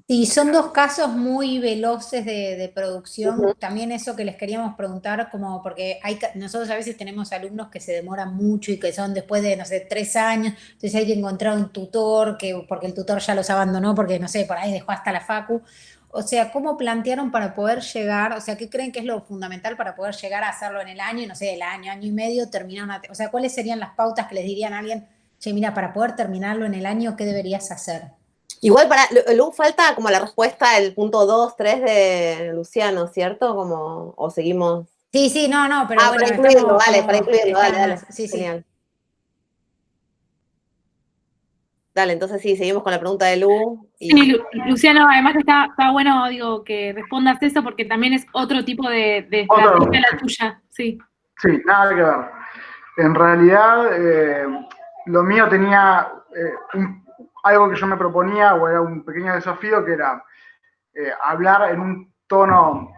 Speaker 3: Sí, son dos casos muy veloces de producción. También eso que les queríamos preguntar, como porque nosotros a veces tenemos alumnos que se demoran mucho y que son después de, no sé, 3 años, entonces hay que encontrar un tutor, porque el tutor ya los abandonó, porque, no sé, por ahí dejó hasta la facu. O sea, ¿cómo plantearon para poder llegar? O sea, ¿qué creen que es lo fundamental para poder llegar a hacerlo en el año? Y no sé, el año, año y medio, terminar o sea, ¿cuáles serían las pautas que les dirían a alguien, che, mira, para poder terminarlo en el año, ¿qué deberías hacer?
Speaker 1: Igual luego falta como la respuesta del punto 2, 3 de Luciano, ¿cierto? Como, o seguimos.
Speaker 3: Sí, sí, no, pero bueno,
Speaker 1: para incluirlo,
Speaker 3: estamos
Speaker 1: dale, para
Speaker 3: como,
Speaker 1: incluirlo, dale.
Speaker 3: sí, sí.
Speaker 1: Genial. Dale, entonces sí, seguimos con la pregunta de Lu.
Speaker 2: Sí, Luciano, además está bueno, digo, que respondas eso porque también es otro tipo de estrategia la tuya, sí.
Speaker 6: Sí, nada que ver. En realidad, lo mío tenía algo que yo me proponía, o era un pequeño desafío, que era hablar en un tono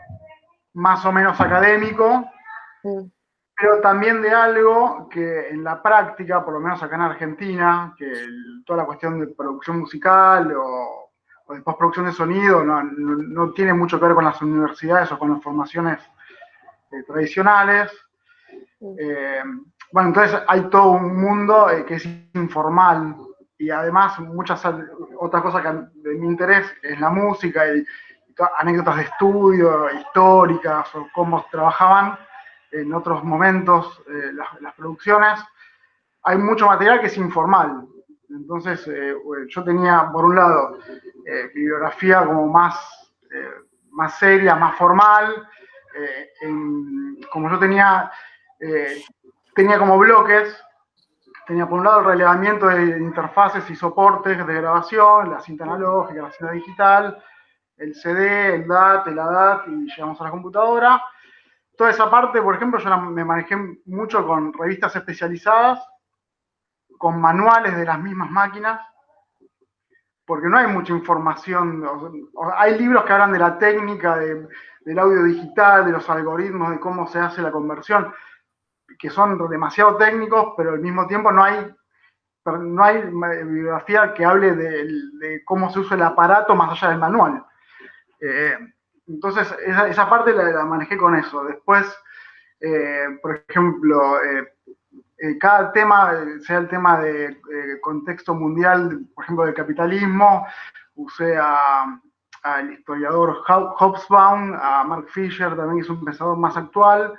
Speaker 6: más o menos académico, pero también de algo que en la práctica, por lo menos acá en Argentina, que toda la cuestión de producción musical o de postproducción de sonido no tiene mucho que ver con las universidades o con las formaciones tradicionales. Bueno, entonces hay todo un mundo que es informal y además muchas otras cosas que de mi interés es la música y anécdotas de estudio, históricas o cómo trabajaban en otros momentos las producciones. Hay mucho material que es informal. Entonces yo tenía, por un lado, bibliografía como más seria, más formal. Como yo tenía como bloques, tenía por un lado el relevamiento de interfaces y soportes de grabación, la cinta analógica, la cinta digital, el CD, el DAT, el ADAT, y llegamos a la computadora. Toda esa parte, por ejemplo, yo me manejé mucho con revistas especializadas, con manuales de las mismas máquinas, porque no hay mucha información. Hay libros que hablan de la técnica del audio digital, de los algoritmos, de cómo se hace la conversión, que son demasiado técnicos, pero al mismo tiempo no hay bibliografía que hable de cómo se usa el aparato más allá del manual. Entonces, esa parte la manejé con eso. Después, por ejemplo, cada tema, sea el tema de contexto mundial, por ejemplo, del capitalismo, usé al historiador Hobsbawm, a Mark Fisher, también es un pensador más actual,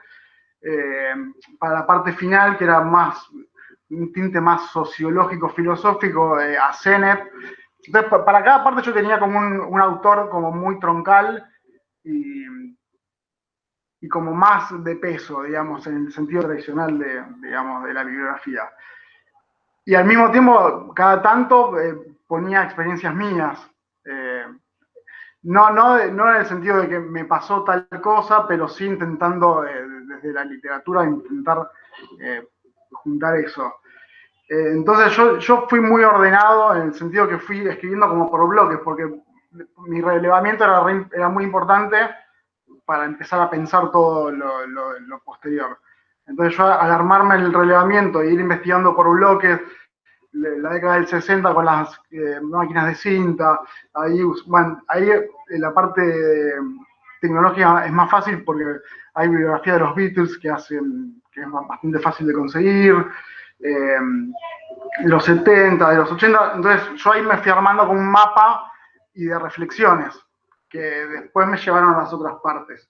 Speaker 6: para la parte final, que era más un tinte más sociológico, filosófico, a Sennett. Entonces, para cada parte yo tenía como un autor como muy troncal y como más de peso, digamos, en el sentido tradicional de la bibliografía. Y al mismo tiempo, cada tanto ponía experiencias mías. No en el sentido de que me pasó tal cosa, pero sí intentando, desde la literatura, intentar juntar eso. Entonces yo fui muy ordenado en el sentido que fui escribiendo como por bloques, porque mi relevamiento era muy importante para empezar a pensar todo lo posterior. Entonces yo, al armarme el relevamiento e ir investigando por bloques, la década del 60 con las máquinas de cinta, ahí la parte tecnológica es más fácil porque hay bibliografía de los Beatles que es bastante fácil de conseguir, de los 70, de los 80, entonces yo ahí me fui armando con un mapa y de reflexiones que después me llevaron a las otras partes.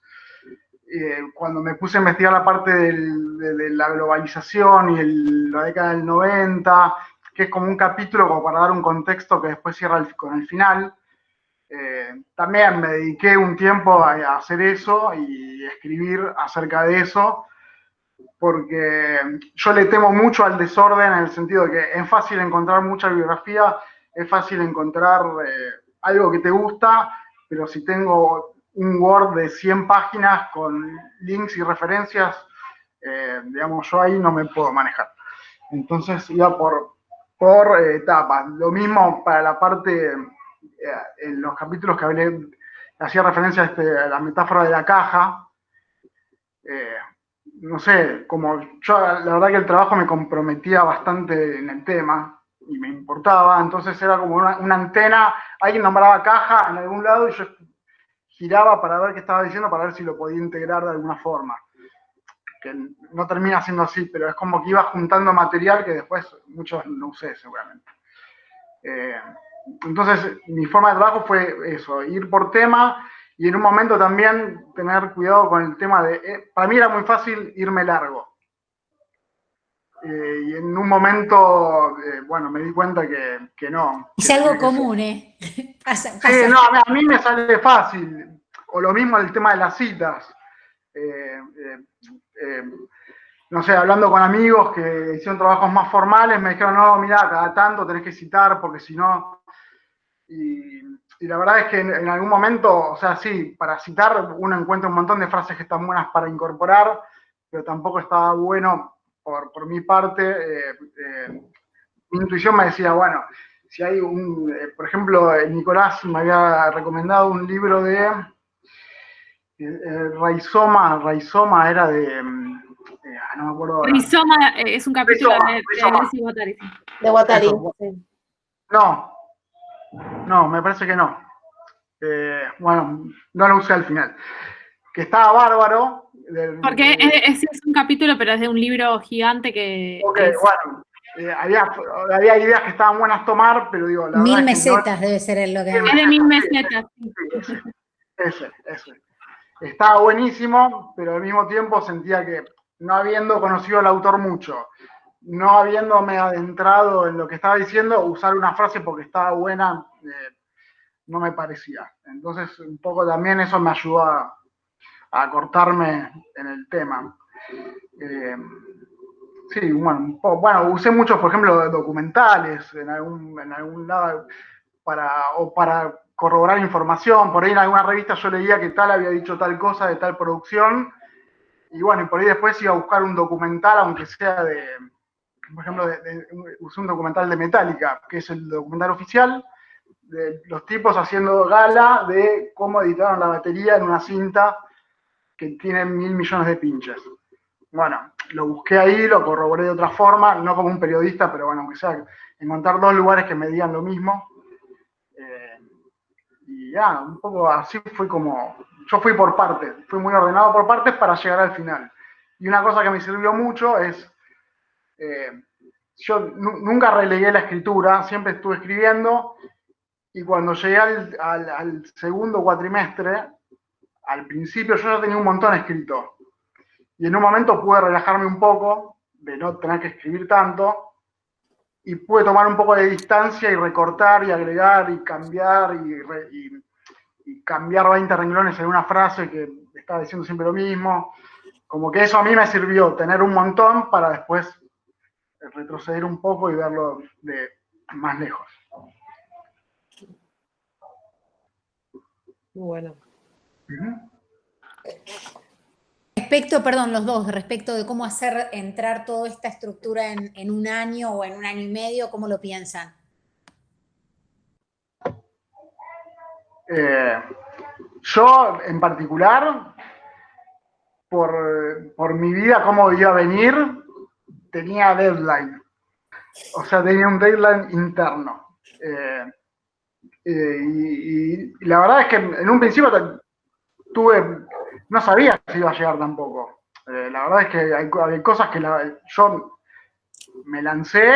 Speaker 6: Cuando me puse a investigar la parte de la globalización y la década del 90, que es como un capítulo como para dar un contexto que después cierra con el final, también me dediqué un tiempo a hacer eso y escribir acerca de eso, porque yo le temo mucho al desorden en el sentido de que es fácil encontrar mucha bibliografía, es fácil encontrar algo que te gusta, pero si tengo un Word de 100 páginas con links y referencias, digamos, yo ahí no me puedo manejar. Entonces iba por etapas. Lo mismo para la parte, en los capítulos que hablé, hacía referencia a la metáfora de la caja. No sé, como yo, la verdad que el trabajo me comprometía bastante en el tema y me importaba, entonces era como una antena, alguien nombraba caja en algún lado y yo giraba para ver qué estaba diciendo, para ver si lo podía integrar de alguna forma. Que no termina siendo así, pero es como que iba juntando material que después muchos no usé seguramente. Entonces, mi forma de trabajo fue eso, ir por tema y en un momento también tener cuidado con el tema de... para mí era muy fácil irme largo. Y en un momento, bueno, me di cuenta que no.
Speaker 3: Es algo común, ¿eh?
Speaker 6: Pasa. Sí, no, a mí me sale fácil. O lo mismo el tema de las citas. No sé, hablando con amigos que hicieron trabajos más formales, me dijeron, no, mirá, cada tanto tenés que citar porque si no... Y la verdad es que en algún momento, o sea, sí, para citar uno encuentra un montón de frases que están buenas para incorporar, pero tampoco estaba bueno por mi parte. Mi intuición me decía, bueno, si hay por ejemplo, Nicolás me había recomendado un libro de Rizoma era de, no me acuerdo ahora.
Speaker 2: Rizoma es un capítulo de Guattari.
Speaker 1: De Guattari, sí.
Speaker 6: No, me parece que no. Bueno, no lo usé al final. Que estaba bárbaro.
Speaker 2: Porque ese es un capítulo, pero es de un libro gigante que...
Speaker 6: Ok, bueno. Había ideas que estaban buenas tomar, pero digo... La
Speaker 3: 1000 mesetas debe ser lo que...
Speaker 2: Es de 1000 mesetas.
Speaker 6: Sí, ese. Estaba buenísimo, pero al mismo tiempo sentía que, no habiendo conocido al autor mucho, no habiéndome adentrado en lo que estaba diciendo, usar una frase porque estaba buena no me parecía. Entonces, un poco también eso me ayudó a cortarme en el tema. Sí, bueno, usé muchos, por ejemplo, documentales en algún lado para corroborar información. Por ahí en alguna revista yo leía que tal había dicho tal cosa de tal producción, y bueno, y por ahí después iba a buscar un documental, aunque sea por ejemplo, usé un documental de Metallica, que es el documental oficial, de los tipos haciendo gala de cómo editaron la batería en una cinta que tiene 1.000 millones de pinches. Bueno, lo busqué ahí, lo corroboré de otra forma, no como un periodista, pero bueno, aunque sea encontrar dos lugares que me digan lo mismo. Y ya, un poco así fue como, yo fui por partes, fui muy ordenado por partes para llegar al final. Y una cosa que me sirvió mucho es, yo nunca relegué la escritura, siempre estuve escribiendo, y cuando llegué al segundo cuatrimestre, al principio yo ya tenía un montón escrito, y en un momento pude relajarme un poco, de no tener que escribir tanto, y pude tomar un poco de distancia y recortar y agregar y cambiar y cambiar 20 renglones en una frase que estaba diciendo siempre lo mismo. Como que eso a mí me sirvió, tener un montón para después retroceder un poco y verlo de más lejos.
Speaker 1: Bueno.
Speaker 3: Respecto, perdón, los dos, respecto de cómo hacer entrar toda esta estructura en un año o en un año y medio, ¿cómo lo piensan?
Speaker 6: Yo, en particular, por mi vida, cómo iba a venir, tenía deadline. O sea, tenía un deadline interno. Y la verdad es que en un principio no sabía si iba a llegar tampoco. La verdad es que hay cosas que yo me lancé,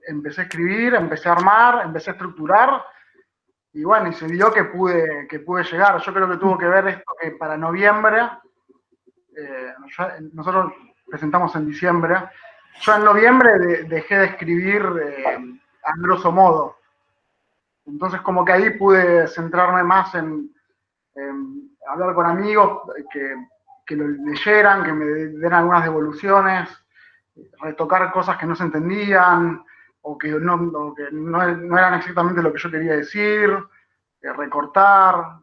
Speaker 6: empecé a escribir, empecé a armar, empecé a estructurar, y bueno, y se dio que pude llegar. Yo creo que tuvo que ver esto que para noviembre, nosotros presentamos en diciembre, yo en noviembre dejé de escribir a grosso modo. Entonces como que ahí pude centrarme más en hablar con amigos que lo leyeran, que me den algunas devoluciones, retocar cosas que no se entendían o que no eran exactamente lo que yo quería decir, recortar,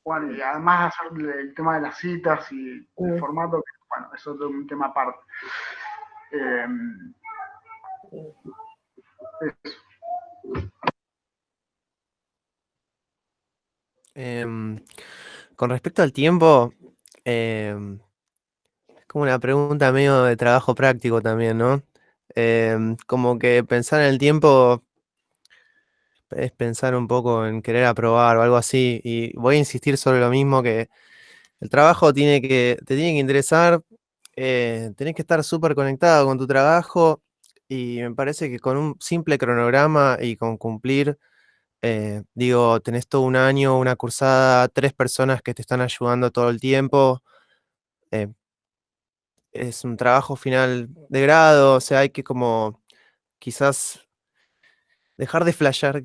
Speaker 6: bueno, y además hacer el tema de las citas y el formato, que, bueno, eso es un tema aparte.
Speaker 4: Con respecto al tiempo, es como una pregunta medio de trabajo práctico también, ¿no? Como que pensar en el tiempo es pensar un poco en querer aprobar o algo así. Y voy a insistir sobre lo mismo, que el trabajo te tiene que interesar, tenés que estar súper conectado con tu trabajo, y me parece que con un simple cronograma y con cumplir, digo, tenés todo un año, una cursada, 3 personas que te están ayudando todo el tiempo, eh, es un trabajo final de grado, o sea, hay que como quizás dejar de flashear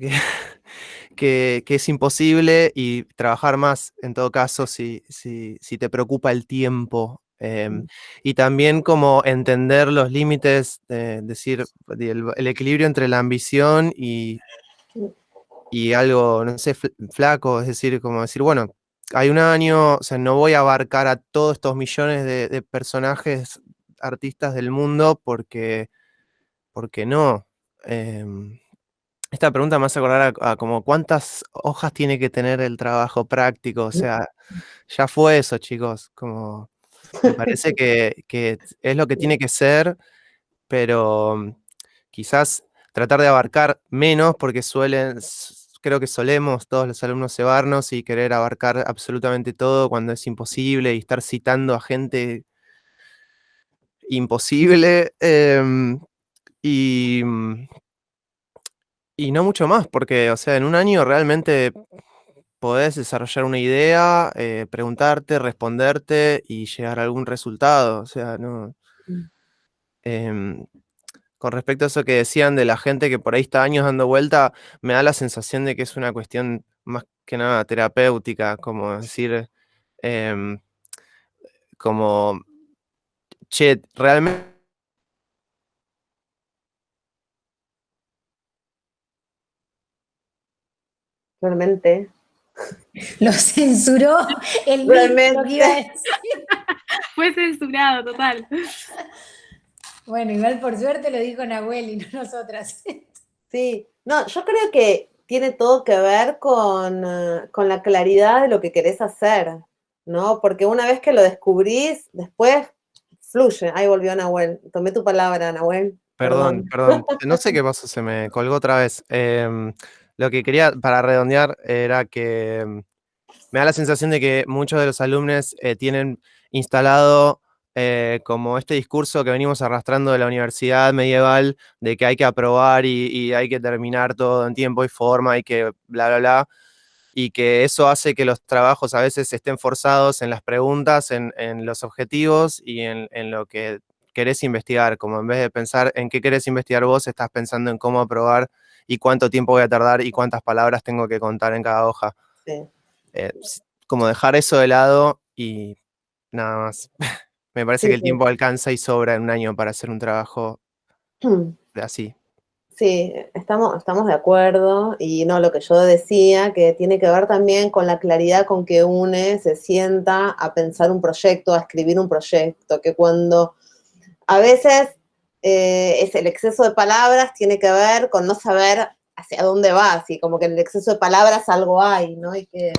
Speaker 4: que es imposible y trabajar más, en todo caso, si te preocupa el tiempo. Y también como entender los límites, decir, el equilibrio entre la ambición y algo, no sé, flaco, es decir, como decir, bueno, hay un año, o sea, no voy a abarcar a todos estos millones de personajes, artistas del mundo, porque no. Esta pregunta me hace acordar a como cuántas hojas tiene que tener el trabajo práctico, o sea, ya fue eso, chicos, como me parece que es lo que tiene que ser, pero quizás tratar de abarcar menos, porque creo que solemos todos los alumnos cebarnos y querer abarcar absolutamente todo cuando es imposible, y estar citando a gente imposible, y no mucho más, porque, o sea, en un año realmente podés desarrollar una idea, preguntarte, responderte y llegar a algún resultado. O sea, no. Con respecto a eso que decían de la gente que por ahí está años dando vuelta, me da la sensación de que es una cuestión más que nada terapéutica, como decir, em, como, che, realmente.
Speaker 1: Realmente.
Speaker 3: Lo censuró el mismo
Speaker 1: Realmente.
Speaker 3: lo que iba a decir.
Speaker 2: Fue censurado, total.
Speaker 3: Bueno, igual por suerte lo dijo Nahuel y no nosotras.
Speaker 1: Sí, no, yo creo que tiene todo que ver con la claridad de lo que querés hacer, ¿no? Porque una vez que lo descubrís, después fluye. Ahí volvió Nahuel. Tomé tu palabra, Nahuel.
Speaker 4: Perdón. No sé qué pasó, se me colgó otra vez. Lo que quería, para redondear, era que me da la sensación de que muchos de los alumnos tienen instalado como este discurso que venimos arrastrando de la universidad medieval, de que hay que aprobar y hay que terminar todo en tiempo y forma y que bla, bla, bla, y que eso hace que los trabajos a veces estén forzados en las preguntas, en los objetivos y en lo que querés investigar, como en vez de pensar en qué querés investigar vos, estás pensando en cómo aprobar y cuánto tiempo voy a tardar y cuántas palabras tengo que contar en cada hoja.
Speaker 1: Sí.
Speaker 4: Como dejar eso de lado y nada más. Me parece
Speaker 1: Sí,
Speaker 4: que el
Speaker 1: sí.
Speaker 4: tiempo alcanza y sobra en un año para hacer un trabajo así.
Speaker 1: Sí, estamos de acuerdo y no, lo que yo decía, que tiene que ver también con la claridad con que une se sienta a pensar un proyecto, a escribir un proyecto, que cuando a veces es el exceso de palabras tiene que ver con no saber hacia dónde vas y como que en el exceso de palabras algo hay, ¿no? Y que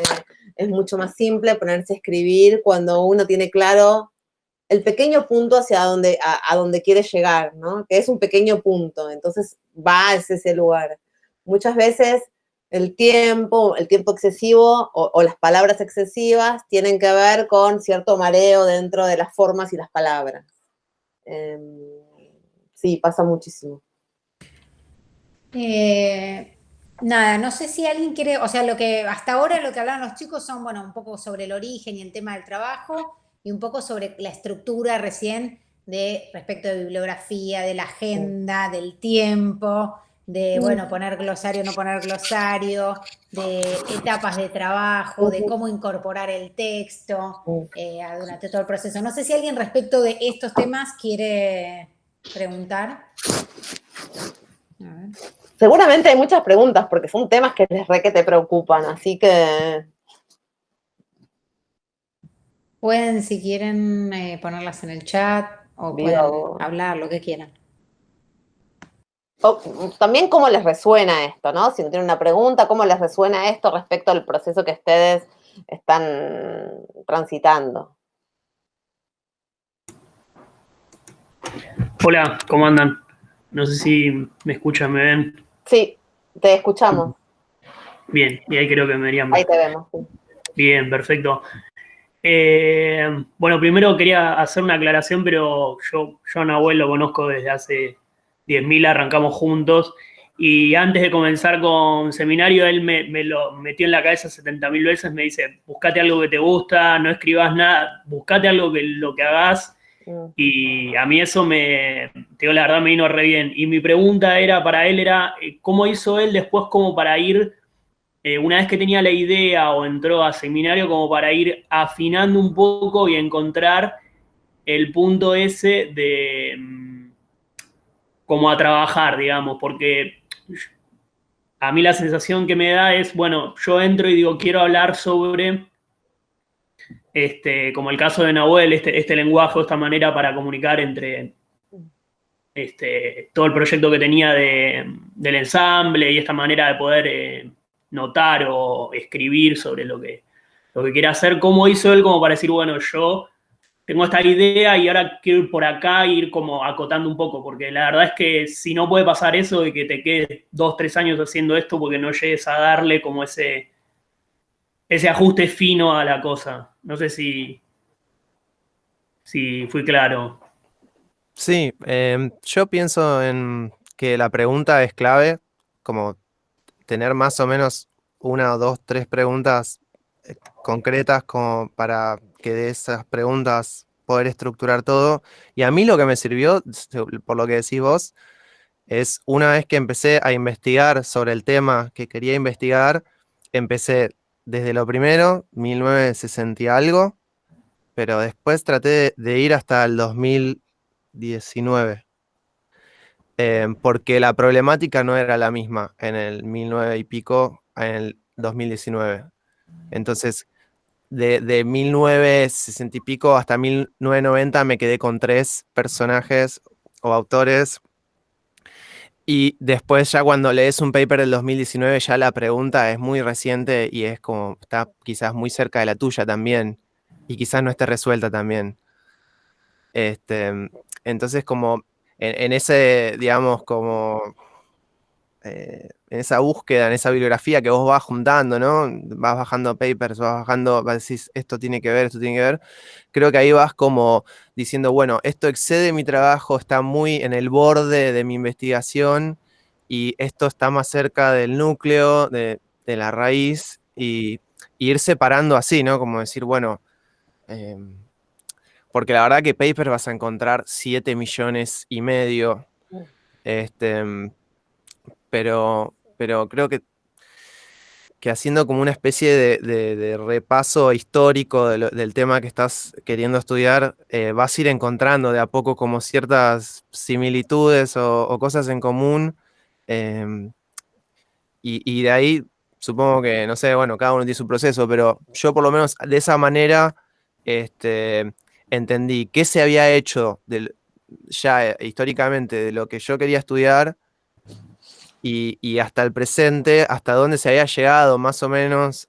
Speaker 1: es mucho más simple ponerse a escribir cuando uno tiene claro el pequeño punto hacia donde, a donde quiere llegar, ¿no? Que es un pequeño punto, entonces va hacia ese lugar. Muchas veces el tiempo excesivo o las palabras excesivas tienen que ver con cierto mareo dentro de las formas y las palabras. Sí, pasa muchísimo.
Speaker 3: Nada, no sé si alguien quiere, o sea, lo que hasta ahora lo que hablaban los chicos son, bueno, un poco sobre el origen y el tema del trabajo y un poco sobre la estructura recién de respecto de bibliografía, de la agenda, del tiempo, de, bueno, poner glosario, no poner glosario, de etapas de trabajo, de cómo incorporar el texto durante todo el proceso. No sé si alguien respecto de estos temas quiere preguntar. A ver.
Speaker 1: Seguramente hay muchas preguntas porque son temas que les re que te preocupan, así que...
Speaker 3: Pueden, si quieren, ponerlas en el chat o pueden hablar, lo que quieran.
Speaker 1: También cómo les resuena esto, ¿no? Si no tienen una pregunta, cómo les resuena esto respecto al proceso que ustedes están transitando.
Speaker 8: Hola, ¿cómo andan? No sé si me escuchan, me ven.
Speaker 1: Sí, te escuchamos.
Speaker 8: Bien, y ahí creo que me verían.
Speaker 1: Ahí te vemos. Sí.
Speaker 8: Bien, perfecto. Bueno, primero quería hacer una aclaración, pero yo a Nahuel lo conozco desde hace 10.000, arrancamos juntos, y antes de comenzar con seminario, él me lo metió en la cabeza 70.000 veces, me dice, buscate algo que te gusta, no escribas nada, buscate algo que lo que hagas. Y a mí eso te digo, la verdad me vino re bien. Y mi pregunta para él era, ¿cómo hizo él después como para ir, una vez que tenía la idea o entró a seminario, como para ir afinando un poco y encontrar el punto ese de como a trabajar, digamos? Porque a mí la sensación que me da es, bueno, yo entro y digo, quiero hablar sobre... como el caso de Nahuel, este lenguaje o esta manera para comunicar entre todo el proyecto que tenía del ensamble y esta manera de poder notar o escribir sobre lo que quiere hacer. ¿Cómo hizo él como para decir, bueno, yo tengo esta idea y ahora quiero ir por acá e ir como acotando un poco? Porque la verdad es que si no puede pasar eso de que te quedes 2, 3 años haciendo esto porque no llegues a darle como ese ajuste fino a la cosa. No sé si fui claro.
Speaker 4: Sí, yo pienso en que la pregunta es clave, como tener más o menos 1 o 2, 3 preguntas concretas como para que de esas preguntas poder estructurar todo. Y a mí lo que me sirvió, por lo que decís vos, es una vez que empecé a investigar sobre el tema que quería investigar, empecé desde lo primero, 1960 y algo, pero después traté de ir hasta el 2019, porque la problemática no era la misma en el 1900 y pico, en el 2019. Entonces, de 1960 y pico hasta 1990 me quedé con 3 personajes o autores. Y después ya cuando lees un paper del 2019 ya la pregunta es muy reciente y es como, está quizás muy cerca de la tuya también. Y quizás no esté resuelta también. Entonces como en ese, digamos, como en esa búsqueda, en esa bibliografía que vos vas juntando, ¿no? Vas bajando papers, vas bajando, vas a decir, esto tiene que ver, esto tiene que ver. Creo que ahí vas como diciendo, bueno, esto excede mi trabajo, está muy en el borde de mi investigación y esto está más cerca del núcleo, de la raíz, y ir separando así, ¿no? Como decir, bueno, porque la verdad que papers vas a encontrar 7 millones y medio, pero creo que haciendo como una especie de repaso histórico del tema que estás queriendo estudiar, vas a ir encontrando de a poco como ciertas similitudes o cosas en común, y de ahí supongo que, no sé, bueno, cada uno tiene su proceso, pero yo por lo menos de esa manera entendí qué se había hecho ya históricamente de lo que yo quería estudiar, y hasta el presente, hasta dónde se había llegado más o menos.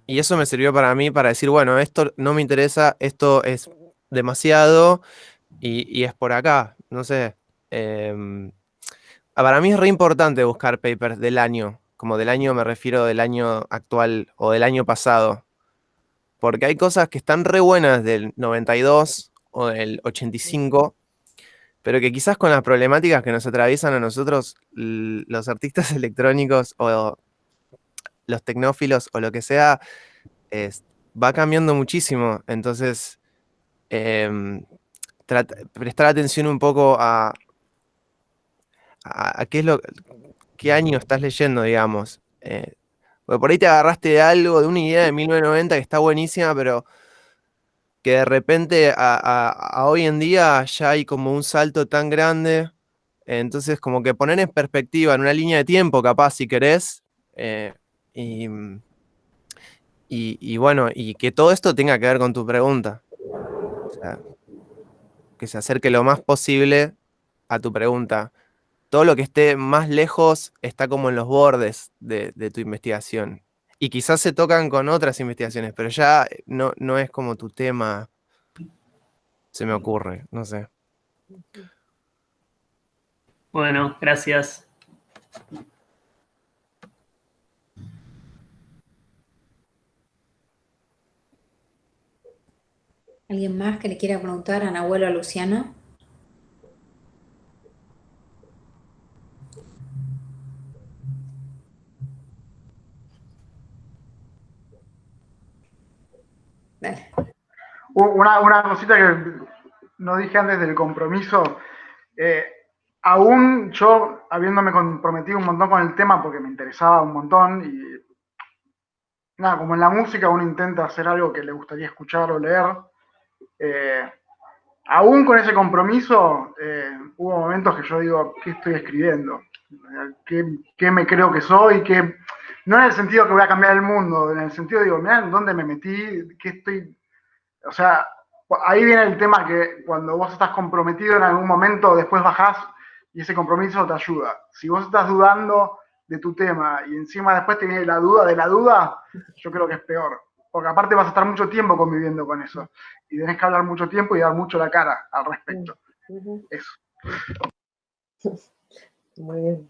Speaker 4: Y eso me sirvió para mí para decir, bueno, esto no me interesa, esto es demasiado y es por acá, no sé. Para mí es re importante buscar papers del año, como del año me refiero del año actual o del año pasado, porque hay cosas que están re buenas del 92 o del 85, pero que quizás con las problemáticas que nos atraviesan a nosotros, los artistas electrónicos o los tecnófilos o lo que sea, va cambiando muchísimo. Entonces, prestar atención un poco a qué año estás leyendo, digamos. Porque por ahí te agarraste de algo, de una idea de 1990 que está buenísima, pero que de repente a hoy en día ya hay como un salto tan grande. Entonces, como que poner en perspectiva, en una línea de tiempo, capaz, si querés, y bueno, y que todo esto tenga que ver con tu pregunta. O sea, que se acerque lo más posible a tu pregunta. Todo lo que esté más lejos está como en los bordes de tu investigación. Y quizás se tocan con otras investigaciones, pero ya no es como tu tema, se me ocurre, no sé.
Speaker 8: Bueno, gracias.
Speaker 3: ¿Alguien más que le quiera preguntar a Nahuel o a Luciano? Dale.
Speaker 6: Una cosita que no dije antes del compromiso. Aún yo, habiéndome comprometido un montón con el tema porque me interesaba un montón, y nada, como en la música uno intenta hacer algo que le gustaría escuchar o leer, aún con ese compromiso, hubo momentos que yo digo, ¿qué estoy escribiendo? ¿Qué me creo que soy? No en el sentido que voy a cambiar el mundo, en el sentido digo, mirá, ¿dónde me metí? ¿Qué estoy? O sea, ahí viene el tema que cuando vos estás comprometido en algún momento, después bajás y ese compromiso te ayuda. Si vos estás dudando de tu tema y encima después te viene la duda de la duda, yo creo que es peor. Porque aparte vas a estar mucho tiempo conviviendo con eso. Y tenés que hablar mucho tiempo y dar mucho la cara al respecto. Eso.
Speaker 1: Muy bien.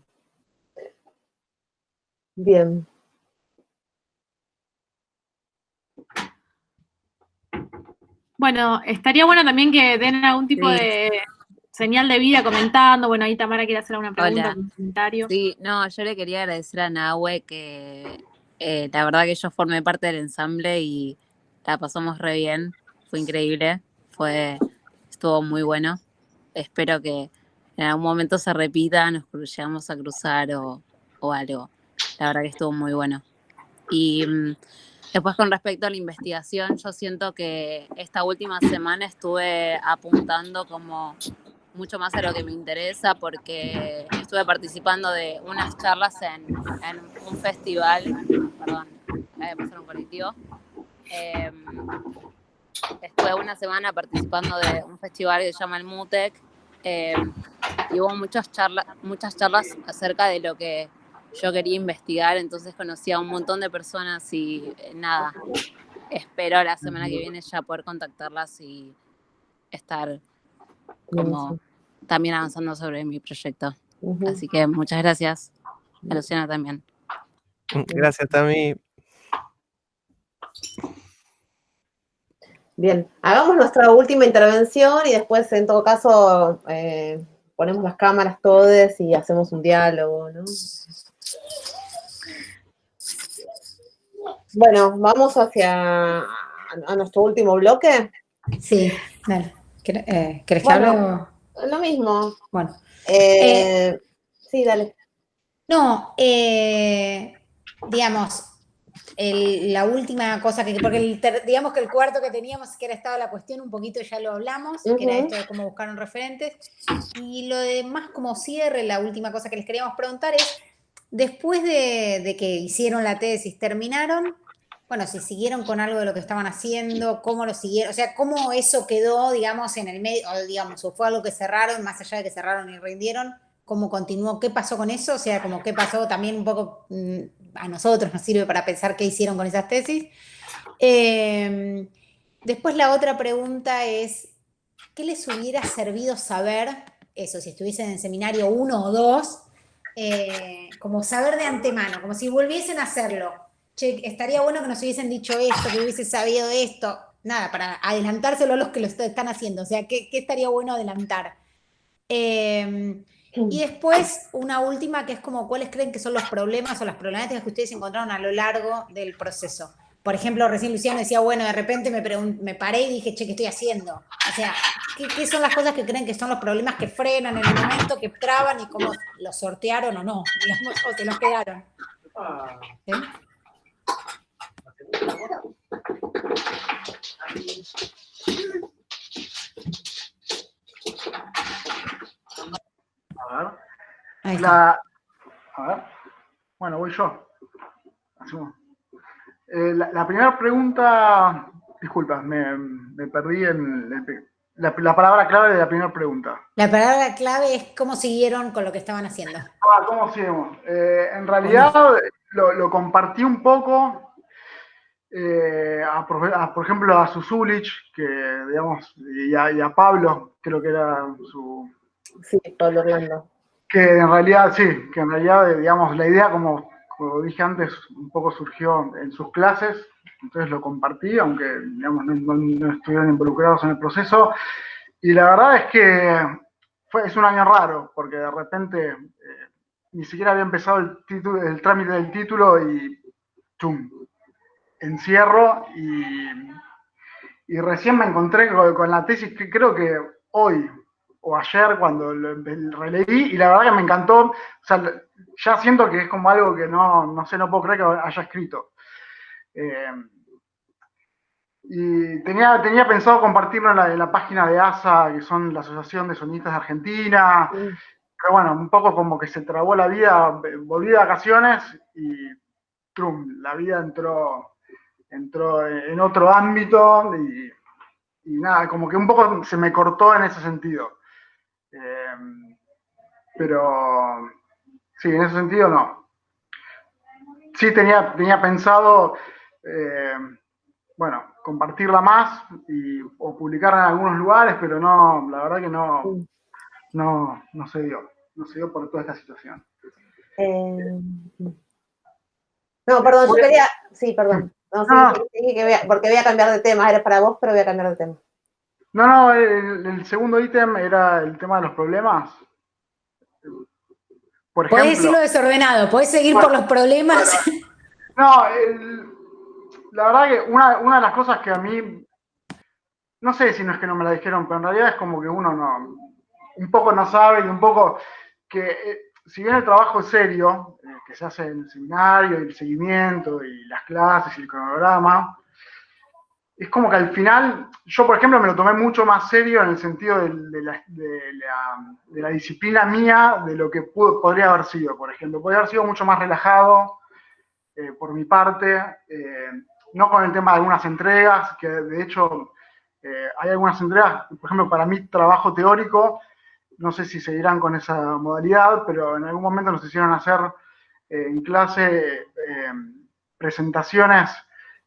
Speaker 1: Bien.
Speaker 2: Bueno, estaría bueno también que den algún tipo
Speaker 9: Sí.
Speaker 2: de señal de vida comentando. Bueno, ahí Tamara quiere hacer una pregunta,
Speaker 9: Hola.
Speaker 2: un comentario.
Speaker 9: Sí, no, yo le quería agradecer a Nahue que la verdad que yo formé parte del ensamble y la pasamos re bien, fue increíble, estuvo muy bueno. Espero que en algún momento se repita, nos llegamos a cruzar o algo. La verdad que estuvo muy bueno. Y después con respecto a la investigación, yo siento que esta última semana estuve apuntando como mucho más a lo que me interesa porque estuve participando de unas charlas en un festival perdón, acaba de pasar un colectivo. Estuve una semana participando de un festival que se llama el MUTEC, y hubo muchas charlas acerca de lo que yo quería investigar, entonces conocí a un montón de personas y nada, espero la semana que viene ya poder contactarlas y estar como también avanzando sobre mi proyecto. Así que muchas gracias a Luciana también.
Speaker 4: Gracias, Tami.
Speaker 1: Bien, hagamos nuestra última intervención y después, en todo caso, ponemos las cámaras todas y hacemos un diálogo, ¿no? Bueno, vamos hacia a nuestro último bloque.
Speaker 3: Sí, dale. ¿Querés que hable o...?
Speaker 1: Lo mismo.
Speaker 3: Bueno.
Speaker 1: Sí, dale.
Speaker 3: No, digamos, la última cosa porque digamos que el cuarto que teníamos, que era estado la cuestión, un poquito ya lo hablamos, que era esto de cómo buscaron referentes, y lo demás como cierre, la última cosa que les queríamos preguntar es, después de que hicieron la tesis, terminaron, bueno, si siguieron con algo de lo que estaban haciendo, cómo lo siguieron, o sea, cómo eso quedó, digamos, en el medio, o digamos, o fue algo que cerraron, más allá de que cerraron y rindieron, cómo continuó, qué pasó con eso, o sea, como qué pasó también un poco a nosotros nos sirve para pensar qué hicieron con esas tesis. Después la otra pregunta es, ¿qué les hubiera servido saber, eso, si estuviesen en seminario 1 o 2, como saber de antemano, como si volviesen a hacerlo? Che, estaría bueno que nos hubiesen dicho esto, que hubiese sabido esto, nada, para adelantárselo a los que lo están haciendo, o sea, ¿qué estaría bueno adelantar? Y después, una última, que es como, ¿cuáles creen que son los problemas o las problemáticas que ustedes encontraron a lo largo del proceso? Por ejemplo, recién Luciano decía, bueno, de repente me paré y dije, che, ¿qué estoy haciendo? O sea, ¿qué son las cosas que creen que son los problemas que frenan en el momento, que traban y cómo los sortearon o no, digamos, o se los quedaron? ¿Sí?
Speaker 6: A ver. Bueno, voy yo. La primera pregunta, disculpa, me perdí en la palabra clave de la primera pregunta.
Speaker 3: La palabra clave es cómo siguieron con lo que estaban haciendo.
Speaker 6: ¿Cómo seguimos? En realidad lo compartí un poco, por ejemplo, a Suzulich, que digamos, y a Pablo, creo que era su...
Speaker 1: Sí, Pablo Orlando.
Speaker 6: Que en realidad, digamos, la idea, como dije antes, un poco surgió en sus clases, entonces lo compartí, aunque, digamos, no estuvieron involucrados en el proceso, y la verdad es que es un año raro, porque de repente ni siquiera había empezado el trámite del título y ¡chum! Encierro, y recién me encontré con la tesis, que creo que hoy o ayer cuando lo releí, y la verdad que me encantó. O sea, ya siento que es como algo que no puedo creer que haya escrito. Y tenía pensado compartirlo en la página de ASA, que son la Asociación de Sonistas de Argentina, pero bueno, un poco como que se trabó la vida, volví de vacaciones y trum, la vida entró en otro ámbito y nada, como que un poco se me cortó en ese sentido. Pero sí, en ese sentido no. Sí tenía pensado, bueno, compartirla más o publicarla en algunos lugares, pero no, la verdad que no se dio. No se dio por toda esta situación.
Speaker 1: No, perdón, yo quería... Sí, perdón. No, sí, porque voy a cambiar de tema. Era para vos, pero voy a cambiar de tema.
Speaker 6: No, el segundo ítem era el tema de los problemas. Por ejemplo,
Speaker 3: podés decirlo desordenado, podés seguir por los problemas.
Speaker 6: No, la verdad que una de las cosas que a mí, no sé si no es que no me la dijeron, pero en realidad es como que uno un poco no sabe y un poco que, si bien el trabajo es serio, que se hace en el seminario, el seguimiento y las clases y el cronograma, es como que al final, yo por ejemplo me lo tomé mucho más serio en el sentido de la disciplina mía de lo que podría haber sido, por ejemplo. Podría haber sido mucho más relajado, por mi parte, no con el tema de algunas entregas, que de hecho hay algunas entregas, por ejemplo, para mi trabajo teórico, no sé si seguirán con esa modalidad, pero en algún momento nos hicieron hacer en clase presentaciones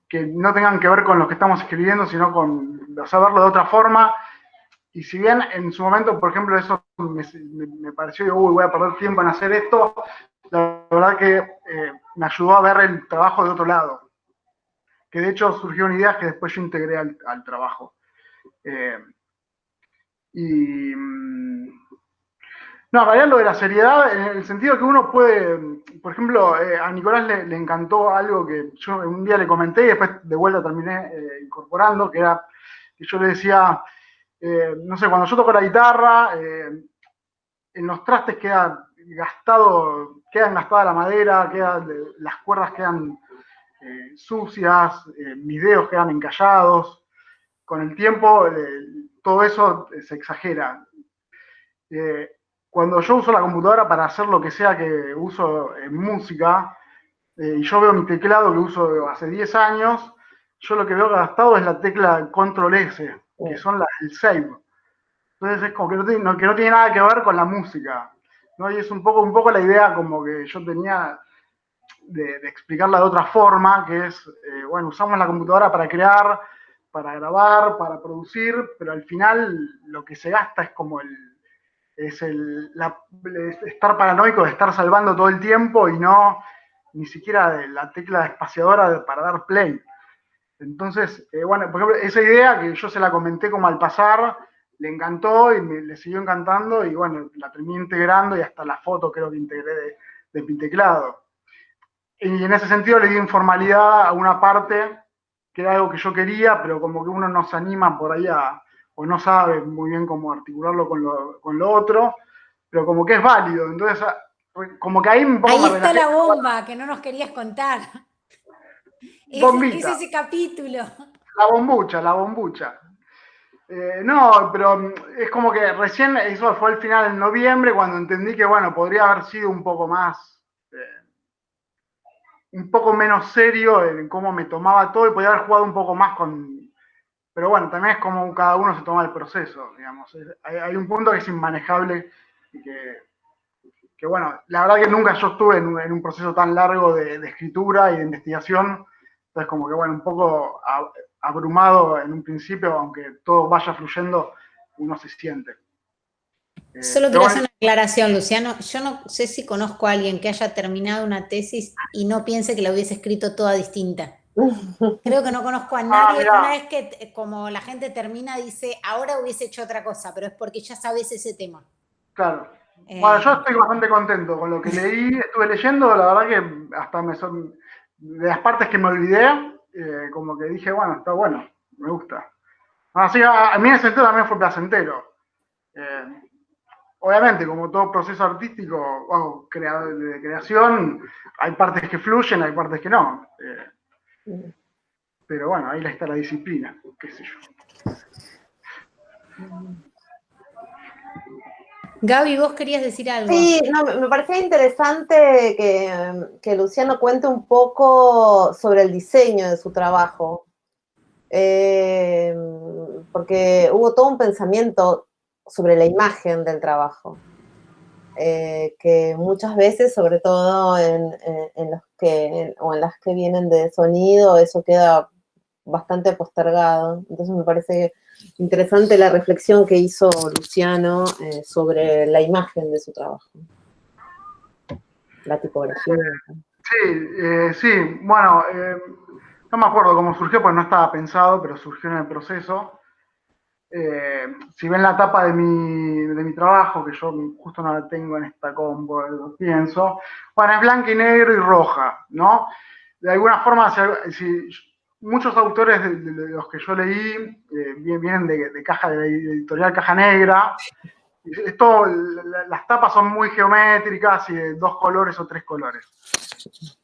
Speaker 6: que no tengan que ver con lo que estamos escribiendo, sino con saberlo de otra forma. Y si bien en su momento, por ejemplo, eso me pareció, digo, uy, voy a perder tiempo en hacer esto, la verdad que me ayudó a ver el trabajo de otro lado. Que de hecho surgieron ideas que después yo integré al trabajo. No, en realidad lo de la seriedad, en el sentido que uno puede, por ejemplo, a Nicolás le encantó algo que yo un día le comenté y después de vuelta terminé incorporando, que era que yo le decía, no sé, cuando yo toco la guitarra, en los trastes quedan gastada la madera, las cuerdas quedan sucias, mis dedos quedan encallados. Con el tiempo, todo eso se exagera. Cuando yo uso la computadora para hacer lo que sea que uso en música, y yo veo mi teclado que uso hace 10 años, yo lo que veo gastado es la tecla Control S, que son las del save. Entonces es como que no tiene nada que ver con la música, ¿no? Y es un poco la idea como que yo tenía de explicarla de otra forma, que es, bueno, usamos la computadora para crear, para grabar, para producir, pero al final lo que se gasta es como estar paranoico de estar salvando todo el tiempo y no ni siquiera de la tecla espaciadora para dar play. Entonces, bueno, por ejemplo, esa idea que yo se la comenté como al pasar, le encantó y le siguió encantando y bueno, la terminé integrando y hasta la foto creo que integré de mi teclado. Y en ese sentido le di informalidad a una parte que era algo que yo quería, pero como que uno no se anima por ahí o no sabe muy bien cómo articularlo con lo otro, pero como que es válido. Entonces, como que ahí un poco
Speaker 3: ahí está la bomba que no nos querías contar. Es ese capítulo.
Speaker 6: La bombucha. No, pero es como que recién, eso fue el final de noviembre, cuando entendí que, bueno, podría haber sido un poco menos serio en cómo me tomaba todo y podía haber jugado un poco más con... Pero bueno, también es como cada uno se toma el proceso, digamos. Hay un punto que es inmanejable y que bueno, la verdad que nunca yo estuve en un proceso tan largo de escritura y de investigación, entonces como que bueno, un poco abrumado en un principio, aunque todo vaya fluyendo, uno se siente.
Speaker 3: Solo quiero hacer una aclaración, Luciano. Yo no sé si conozco a alguien que haya terminado una tesis y no piense que la hubiese escrito toda distinta. Creo que no conozco a nadie. Una vez que como la gente termina dice, ahora hubiese hecho otra cosa, pero es porque ya sabes ese tema.
Speaker 6: Claro. Bueno, yo estoy bastante contento con lo que leí, estuve leyendo, la verdad que hasta de las partes que me olvidé, como que dije, bueno, está bueno, me gusta. Así que a mí en ese sentido también fue placentero. Obviamente, como todo proceso artístico, de creación, hay partes que fluyen, hay partes que no. Pero bueno, ahí está la disciplina, qué sé yo.
Speaker 3: Gaby, vos querías decir algo.
Speaker 1: Sí, no, me parecía interesante que Luciano cuente un poco sobre el diseño de su trabajo, porque hubo todo un pensamiento sobre la imagen del trabajo, que muchas veces, sobre todo en las que vienen de sonido, eso queda bastante postergado. Entonces me parece interesante la reflexión que hizo Luciano sobre la imagen de su trabajo, la tipografía.
Speaker 6: Sí, bueno, no me acuerdo cómo surgió, porque no estaba pensado, pero surgió en el proceso. Si ven la tapa de mi trabajo, que yo justo no la tengo en esta combo, lo pienso, bueno, es blanca y negro y roja, ¿no? De alguna forma, muchos autores de los que yo leí vienen de la editorial Caja Negra. Las tapas son muy geométricas y de 2 colores o 3 colores.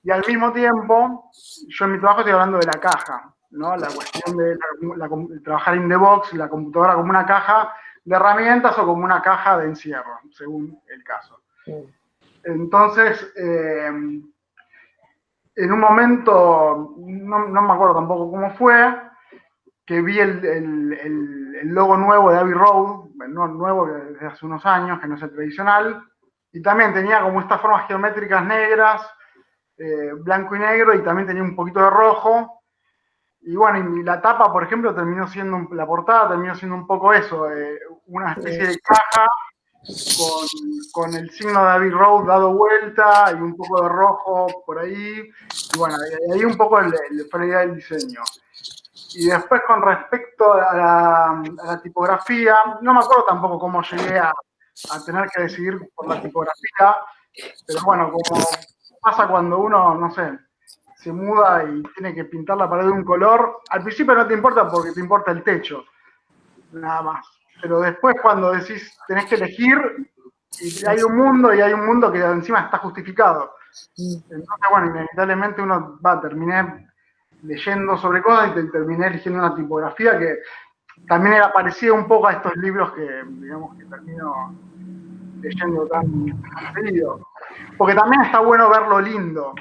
Speaker 6: Y al mismo tiempo, yo en mi trabajo estoy hablando de la caja, ¿no? La cuestión de trabajar in the box, la computadora como una caja de herramientas o como una caja de encierro, según el caso. Entonces, en un momento, no me acuerdo tampoco cómo fue, que vi el logo nuevo de Abbey Road, no nuevo desde hace unos años, que no es el tradicional, y también tenía como estas formas geométricas negras, blanco y negro, y también tenía un poquito de rojo. Y bueno, y la tapa, por ejemplo, la portada terminó siendo un poco eso, una especie de caja con el signo de Abbey Road dado vuelta y un poco de rojo por ahí. Y bueno, ahí un poco fue la idea del diseño. Y después con respecto a la tipografía, no me acuerdo tampoco cómo llegué a tener que decidir por la tipografía, pero bueno, como pasa cuando uno, no sé, se muda y tiene que pintar la pared de un color, al principio no te importa porque te importa el techo, nada más. Pero después cuando decís, tenés que elegir, y hay un mundo que encima está justificado. Entonces, bueno, inevitablemente terminé leyendo sobre cosas y terminé eligiendo una tipografía que también era parecida un poco a estos libros que, digamos, que termino leyendo tan seguido. Porque también está bueno verlo lindo.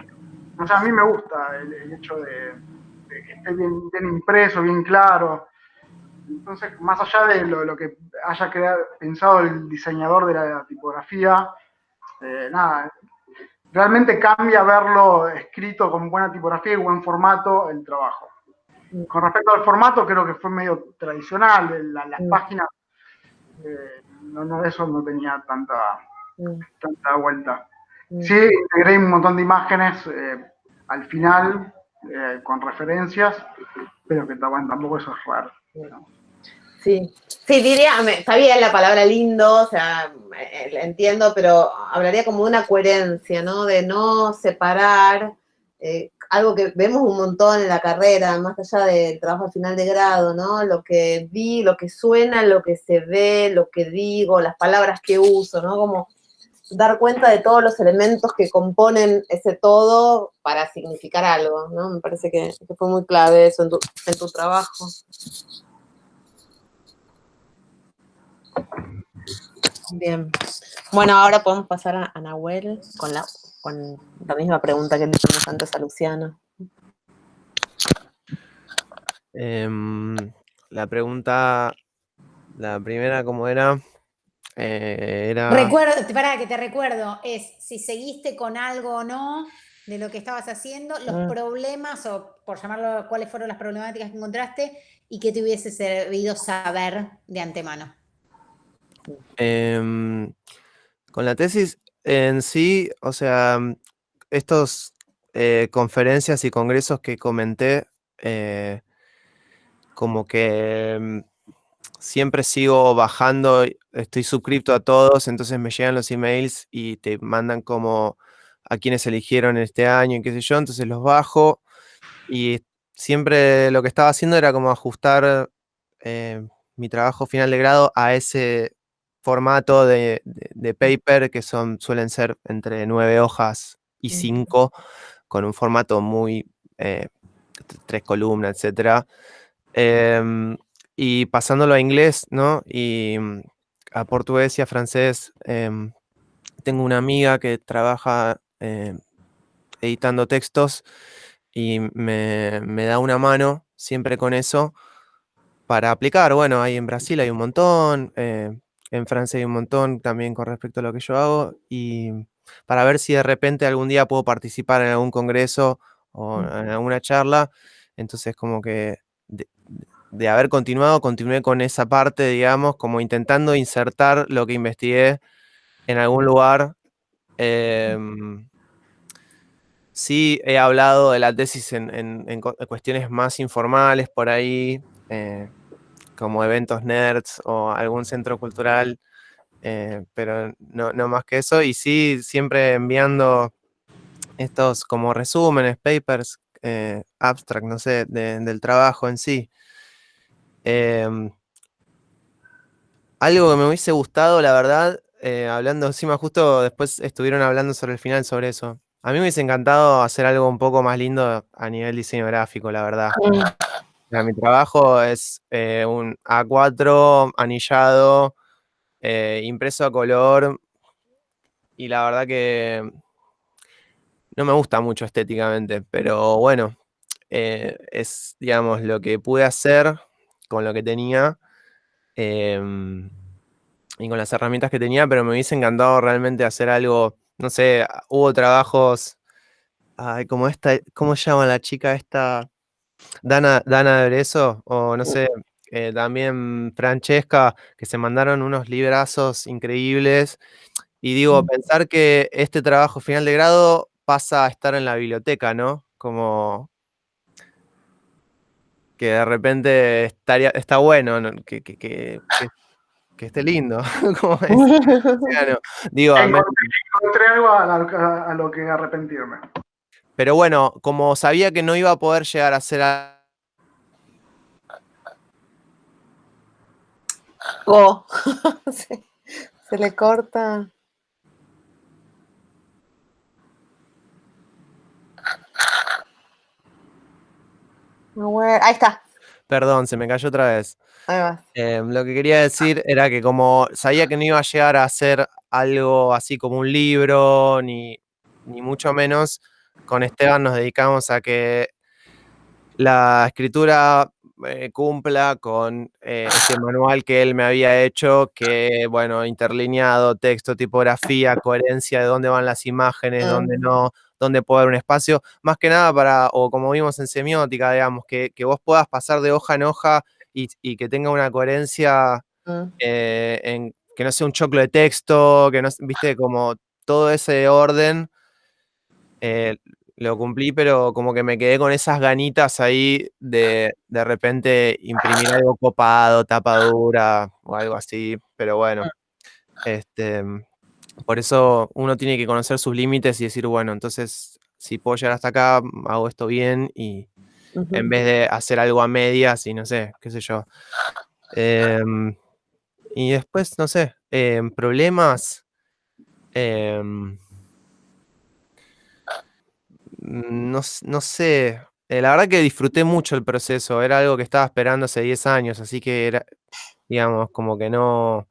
Speaker 6: O sea, a mí me gusta el hecho de que esté bien impreso, bien claro. Entonces, más allá de lo que haya pensado el diseñador de la tipografía, nada, realmente cambia verlo escrito con buena tipografía y buen formato el trabajo. Con respecto al formato, creo que fue medio tradicional, las páginas, eso no tenía tanta vuelta. Sí, integré un montón de imágenes al final, con referencias, pero que tampoco eso es raro.
Speaker 1: Sí, diría, está bien la palabra lindo, o sea, entiendo, pero hablaría como de una coherencia, ¿no? De no separar algo que vemos un montón en la carrera, más allá del trabajo al final de grado, ¿no? Lo que vi, lo que suena, lo que se ve, lo que digo, las palabras que uso, ¿no? Como dar cuenta de todos los elementos que componen ese todo para significar algo, ¿no? Me parece que fue muy clave eso en tu trabajo. Bien. Bueno, ahora podemos pasar a Nahuel con la misma pregunta que le hicimos antes a Luciano.
Speaker 4: La pregunta, la primera, ¿cómo era?
Speaker 3: Para que te recuerdo, es si seguiste con algo o no de lo que estabas haciendo, los problemas, o por llamarlo, cuáles fueron las problemáticas que encontraste y qué te hubiese servido saber de antemano.
Speaker 4: Con la tesis en sí, o sea, estos conferencias y congresos que comenté, como que siempre sigo bajando, estoy suscrito a todos, entonces me llegan los emails y te mandan como a quienes eligieron este año y qué sé yo, entonces los bajo y siempre lo que estaba haciendo era como ajustar mi trabajo final de grado a ese formato de paper que suelen ser entre 9 hojas y 5, con un formato muy 3 columnas, etc. Y pasándolo a inglés, ¿no? Y a portugués y a francés. Tengo una amiga que trabaja editando textos y me da una mano siempre con eso para aplicar. Bueno, ahí en Brasil hay un montón, en Francia hay un montón también con respecto a lo que yo hago, y para ver si de repente algún día puedo participar en algún congreso o en alguna charla. Entonces, como que de haber continué con esa parte, digamos, como intentando insertar lo que investigué en algún lugar. Sí, he hablado de la tesis en cuestiones más informales por ahí, como eventos nerds o algún centro cultural, pero no más que eso. Y sí, siempre enviando estos como resúmenes, papers, abstract, no sé, del trabajo en sí. Algo que me hubiese gustado, la verdad, hablando encima, justo después estuvieron hablando sobre el final sobre eso. A mí me hubiese encantado hacer algo un poco más lindo a nivel diseño gráfico, la verdad. Mi trabajo es un A4 anillado, impreso a color, y la verdad que no me gusta mucho estéticamente, pero bueno, es, digamos, lo que pude hacer con lo que tenía y con las herramientas que tenía, pero me hubiese encantado realmente hacer algo, no sé, hubo trabajos, ay, como esta, ¿cómo se llama la chica esta? Dana de Brezo, o no sé, también Francesca, que se mandaron unos librazos increíbles. Y digo, pensar que este trabajo final de grado pasa a estar en la biblioteca, ¿no? Como que de repente está bueno, ¿no? Que esté lindo, como es. Claro, digo,
Speaker 6: Encontré algo a lo que arrepentirme.
Speaker 4: pero bueno, como sabía que no iba a poder llegar a ser
Speaker 1: Se le corta. Ahí está.
Speaker 4: Perdón, se me cayó otra vez.
Speaker 1: Ahí va.
Speaker 4: Lo que quería decir era que como sabía que no iba a llegar a hacer algo así como un libro, ni mucho menos, con Esteban nos dedicamos a que la escritura cumpla con este manual que él me había hecho, que, bueno, interlineado, texto, tipografía, coherencia de dónde van las imágenes, dónde no, dónde puede haber un espacio, más que nada para, o como vimos en semiótica, digamos, que vos puedas pasar de hoja en hoja y que tenga una coherencia, que no sea un choclo de texto, que no, viste, como todo ese orden. Lo cumplí, pero como que me quedé con esas ganitas ahí de repente imprimir algo copado, tapa dura o algo así, pero bueno, por eso uno tiene que conocer sus límites y decir, bueno, entonces si puedo llegar hasta acá, hago esto bien y en vez de hacer algo a medias y no sé, qué sé yo. Y después, no sé, problemas. No sé, la verdad que disfruté mucho el proceso, era algo que estaba esperando hace 10 años, así que era, digamos, como que no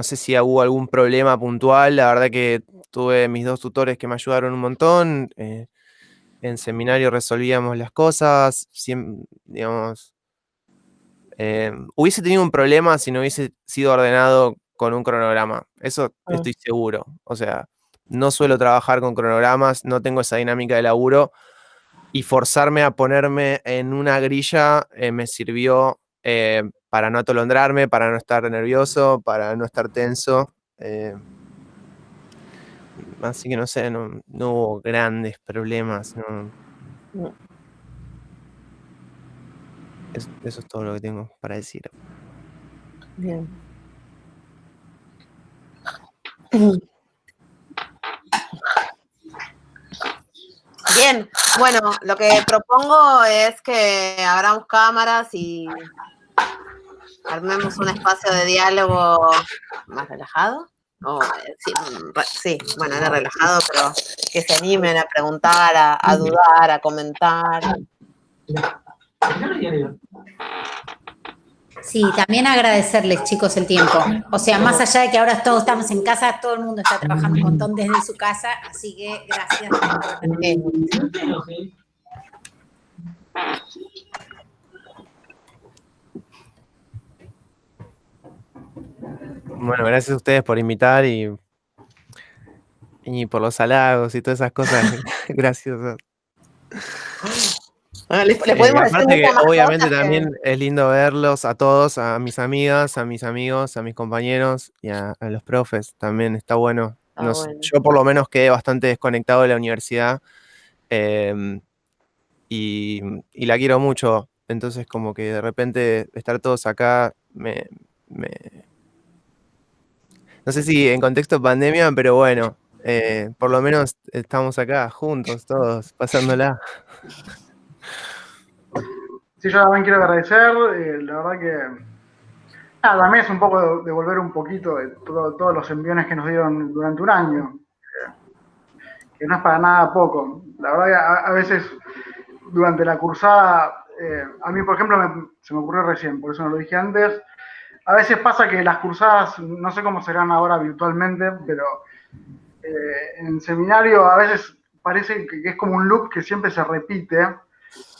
Speaker 4: sé si hubo algún problema puntual, la verdad que tuve mis 2 tutores que me ayudaron un montón, en seminario resolvíamos las cosas, digamos, hubiese tenido un problema si no hubiese sido ordenado con un cronograma, eso estoy seguro, o sea, no suelo trabajar con cronogramas, no tengo esa dinámica de laburo. Y forzarme a ponerme en una grilla me sirvió para no atolondrarme, para no estar nervioso, para no estar tenso. Así que no sé, no hubo grandes problemas. Eso es todo lo que tengo para decir.
Speaker 1: Bien. Bien, bueno, lo que propongo es que abramos cámaras y armemos un espacio de diálogo más relajado. Sí, bueno, era relajado, pero que se animen a preguntar, a dudar, a comentar.
Speaker 3: Sí, también agradecerles, chicos, el tiempo. O sea, más allá de que ahora todos estamos en casa, todo el mundo está trabajando un montón desde su casa, así que gracias.
Speaker 4: Bueno, gracias a ustedes por invitar y por los halagos y todas esas cosas. Gracias.
Speaker 1: Bueno, le podemos decir
Speaker 4: aparte que
Speaker 1: muchas más
Speaker 4: obviamente
Speaker 1: cosas
Speaker 4: también es lindo verlos a todos, a mis amigas, a mis amigos, a mis compañeros y a los profes. También está bueno.
Speaker 1: bueno.
Speaker 4: Yo por lo menos quedé bastante desconectado de la universidad y la quiero mucho. Entonces como que de repente estar todos acá no sé si en contexto de pandemia, pero bueno, por lo menos estamos acá juntos todos, pasándola.
Speaker 6: Sí, yo también quiero agradecer, la verdad que también es un poco devolver un poquito de todos los enviones que nos dieron durante un año, que no es para nada poco. La verdad que a veces durante la cursada, a mí por ejemplo se me ocurrió recién, por eso no lo dije antes, a veces pasa que las cursadas, no sé cómo serán ahora virtualmente, pero en seminario a veces parece que es como un loop que siempre se repite,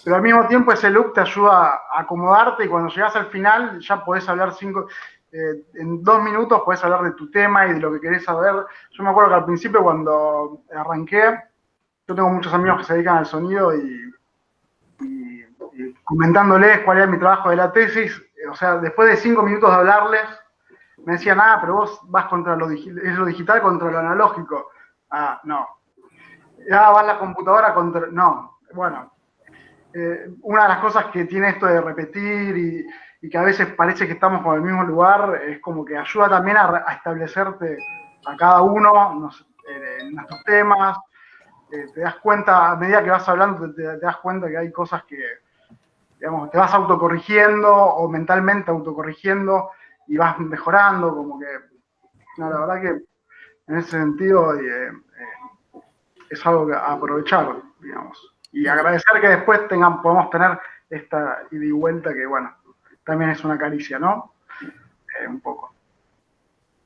Speaker 6: pero al mismo tiempo ese loop te ayuda a acomodarte y cuando llegas al final ya podés hablar en 2 minutos podés hablar de tu tema y de lo que querés saber. Yo me acuerdo que al principio cuando arranqué, yo tengo muchos amigos que se dedican al sonido y comentándoles cuál era mi trabajo de la tesis, o sea, después de 5 minutos de hablarles, me decían, pero vos vas contra lo digital contra lo analógico. No. Vas la computadora contra... No, bueno. Una de las cosas que tiene esto de repetir y que a veces parece que estamos con el mismo lugar, es como que ayuda también a establecerte a cada uno en nuestros temas. Te das cuenta, a medida que vas hablando, te das cuenta que hay cosas que, digamos, te vas autocorrigiendo o mentalmente autocorrigiendo y vas mejorando, como que, no, la verdad que en ese sentido es algo que aprovechar, digamos. Y agradecer que después podemos tener esta ida y vuelta que, bueno, también es una caricia, ¿no? Un poco.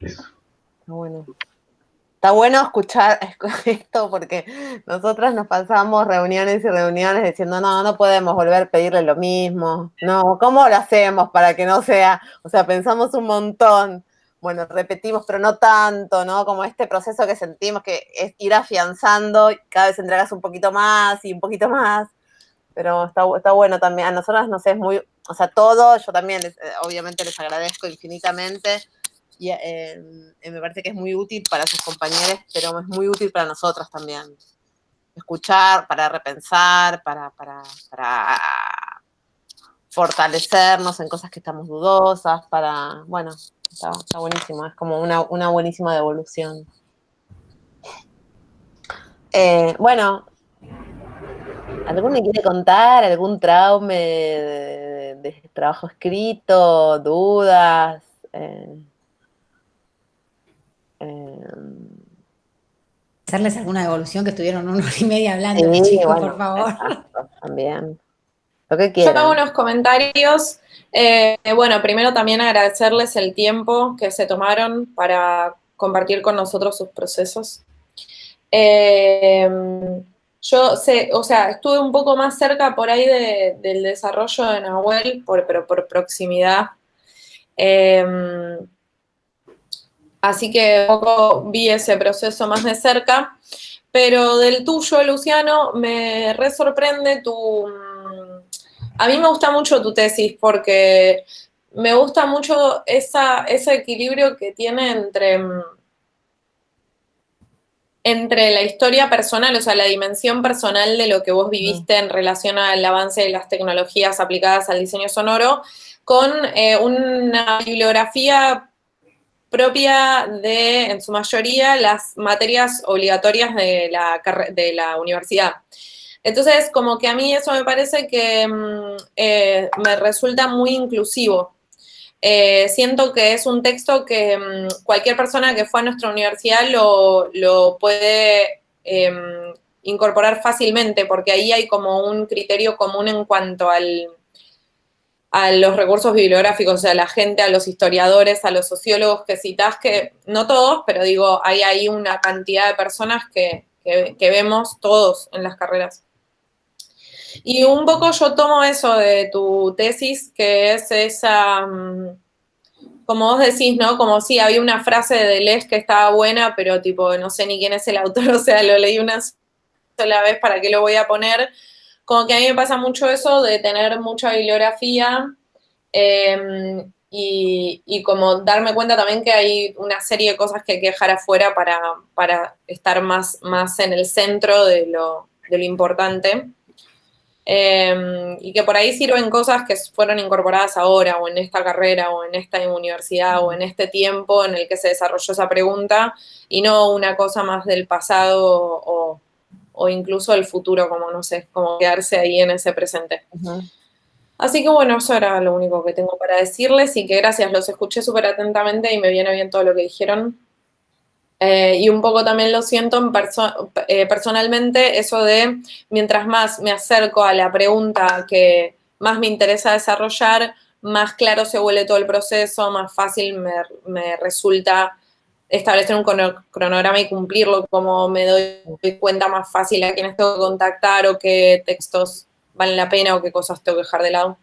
Speaker 6: Eso.
Speaker 1: Bueno. Está bueno escuchar esto porque nosotras nos pasamos reuniones y reuniones diciendo, no podemos volver a pedirle lo mismo. No, ¿cómo lo hacemos para que no sea? O sea, pensamos un montón. Bueno, repetimos, pero no tanto, ¿no? Como este proceso que sentimos que es ir afianzando, cada vez entregas un poquito más y un poquito más. Pero está bueno también. A nosotras nos es muy, o sea, todo, yo también obviamente les agradezco infinitamente. Y me parece que es muy útil para sus compañeros, pero es muy útil para nosotras también. Escuchar, para repensar, para fortalecernos en cosas que estamos dudosas, bueno, está buenísimo, es como una buenísima devolución. Bueno, ¿alguno quiere contar algún trauma de trabajo escrito, dudas?
Speaker 3: Hacerles alguna devolución que estuvieron 1 hora y media hablando, sí, chicos, bueno, por favor.
Speaker 1: También. Lo que quieran.
Speaker 10: Yo hago unos comentarios. Bueno, primero también agradecerles el tiempo que se tomaron para compartir con nosotros sus procesos. Yo sé, o sea, estuve un poco más cerca por ahí del desarrollo de Nahuel, pero por proximidad. Así que un poco vi ese proceso más de cerca, pero del tuyo, Luciano, me re sorprende a mí me gusta mucho tu tesis porque me gusta mucho ese equilibrio que tiene entre la historia personal, o sea, la dimensión personal de lo que vos viviste en relación al avance de las tecnologías aplicadas al diseño sonoro, con una bibliografía propia de, en su mayoría, las materias obligatorias de la universidad. Entonces, como que a mí eso me parece que me resulta muy inclusivo. Siento que es un texto que cualquier persona que fue a nuestra universidad lo puede incorporar fácilmente, porque ahí hay como un criterio común en cuanto a los recursos bibliográficos, o sea, a la gente, a los historiadores, a los sociólogos que citás, que no todos, pero digo, hay ahí una cantidad de personas que vemos todos en las carreras. Y un poco yo tomo eso de tu tesis, que es esa, como vos decís, ¿no? Como si había una frase de Deleuze que estaba buena, pero tipo, no sé ni quién es el autor, o sea, lo leí una sola vez, ¿para qué lo voy a poner? Como que a mí me pasa mucho eso de tener mucha bibliografía y como darme cuenta también que hay una serie de cosas que hay que dejar afuera para estar más en el centro de lo importante. Y que por ahí sirven cosas que fueron incorporadas ahora, o en esta carrera, o en esta universidad, o en este tiempo en el que se desarrolló esa pregunta, y no una cosa más del pasado o incluso el futuro, como no sé, como quedarse ahí en ese presente. Uh-huh. Así que bueno, eso era lo único que tengo para decirles, y que gracias, los escuché súper atentamente y me viene bien todo lo que dijeron. Y un poco también lo siento personalmente, eso de mientras más me acerco a la pregunta que más me interesa desarrollar, más claro se vuelve todo el proceso, más fácil me resulta establecer un cronograma y cumplirlo, como me doy cuenta más fácil a quienes tengo que contactar o qué textos valen la pena o qué cosas tengo que dejar de lado.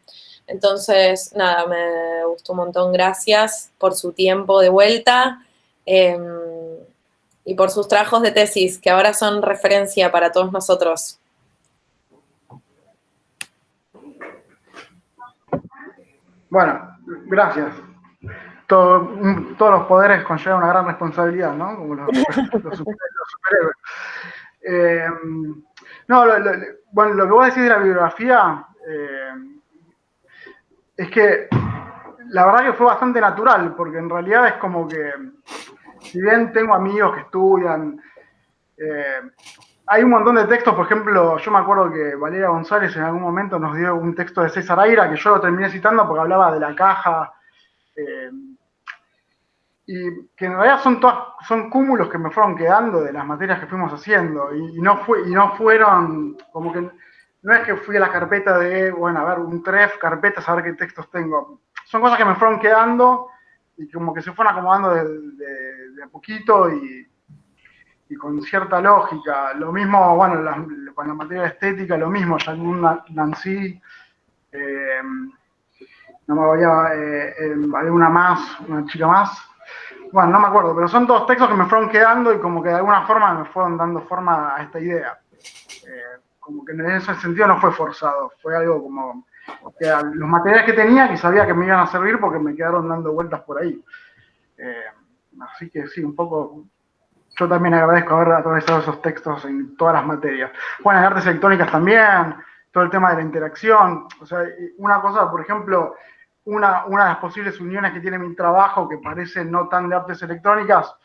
Speaker 10: Entonces, nada, me gustó un montón. Gracias por su tiempo de vuelta y por sus trabajos de tesis, que ahora son referencia para todos nosotros.
Speaker 6: Bueno, gracias. Todos los poderes conllevan una gran responsabilidad, ¿no? Como los superhéroes. Bueno, lo que vos decís de la bibliografía es que la verdad que fue bastante natural, porque en realidad es como que, si bien tengo amigos que estudian, hay un montón de textos. Por ejemplo, yo me acuerdo que Valeria González en algún momento nos dio un texto de César Aira, que yo lo terminé citando porque hablaba de la caja, y que en realidad son cúmulos que me fueron quedando de las materias que fuimos haciendo, y no fueron, como que no es que fui a la carpeta de, bueno, a ver, un TREF, carpetas, a ver qué textos tengo. Son cosas que me fueron quedando y como que se fueron acomodando de a poquito y con cierta lógica. Lo mismo, bueno, con la materia de estética, lo mismo, Jeanne Nancy, no me voy alguna más, una chica más. Bueno, no me acuerdo, pero son todos textos que me fueron quedando y como que de alguna forma me fueron dando forma a esta idea. Como que en ese sentido no fue forzado, fue algo como que los materiales que tenía, que sabía que me iban a servir porque me quedaron dando vueltas por ahí. Así que sí, un poco, yo también agradezco haber atravesado esos textos en todas las materias. Bueno, en artes electrónicas también, todo el tema de la interacción. O sea, una cosa, por ejemplo, una de las posibles uniones que tiene mi trabajo, que parece no tan de artes electrónicas,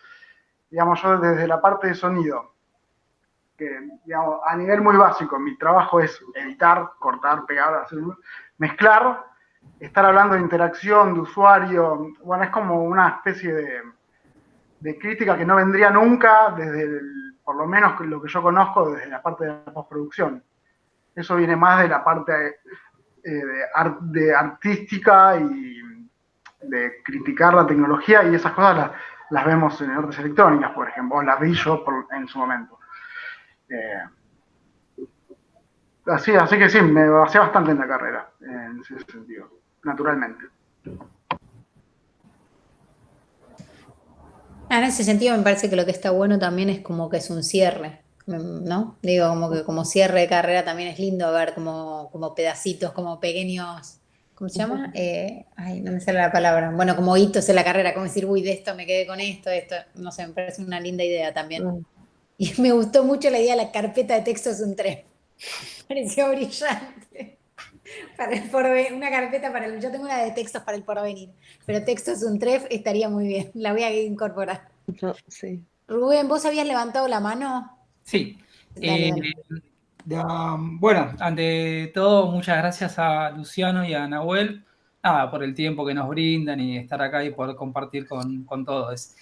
Speaker 6: digamos, yo desde la parte de sonido, que, digamos, a nivel muy básico, mi trabajo es editar, cortar, pegar, mezclar, estar hablando de interacción, de usuario. Bueno, es como una especie de crítica que no vendría nunca por lo menos lo que yo conozco, desde la parte de la postproducción. Eso viene más de la parte de artística y de criticar la tecnología, y esas cosas las vemos en artes electrónicas, por ejemplo, o las vi yo en su momento. Así que sí, me basé bastante en la carrera, en ese sentido, naturalmente.
Speaker 3: En ese sentido me parece que lo que está bueno también es como que es un cierre, ¿no? Digo, como que como cierre de carrera también es lindo ver como pedacitos, como pequeños, ¿cómo se llama? Ay, no me sale la palabra. Bueno, como hitos en la carrera, como decir, uy, de esto me quedé con esto, no sé, me parece una linda idea también. Y me gustó mucho la idea de la carpeta de textos un TREF. Pareció brillante. Para el porvenir, una carpeta yo tengo una de textos para el porvenir, pero textos un TREF estaría muy bien, la voy a incorporar.
Speaker 1: Sí.
Speaker 3: Rubén, ¿vos habías levantado la mano?
Speaker 7: Sí.
Speaker 3: Dale.
Speaker 7: Bueno, ante todo, muchas gracias a Luciano y a Nahuel, por el tiempo que nos brindan y estar acá y poder compartir con todos.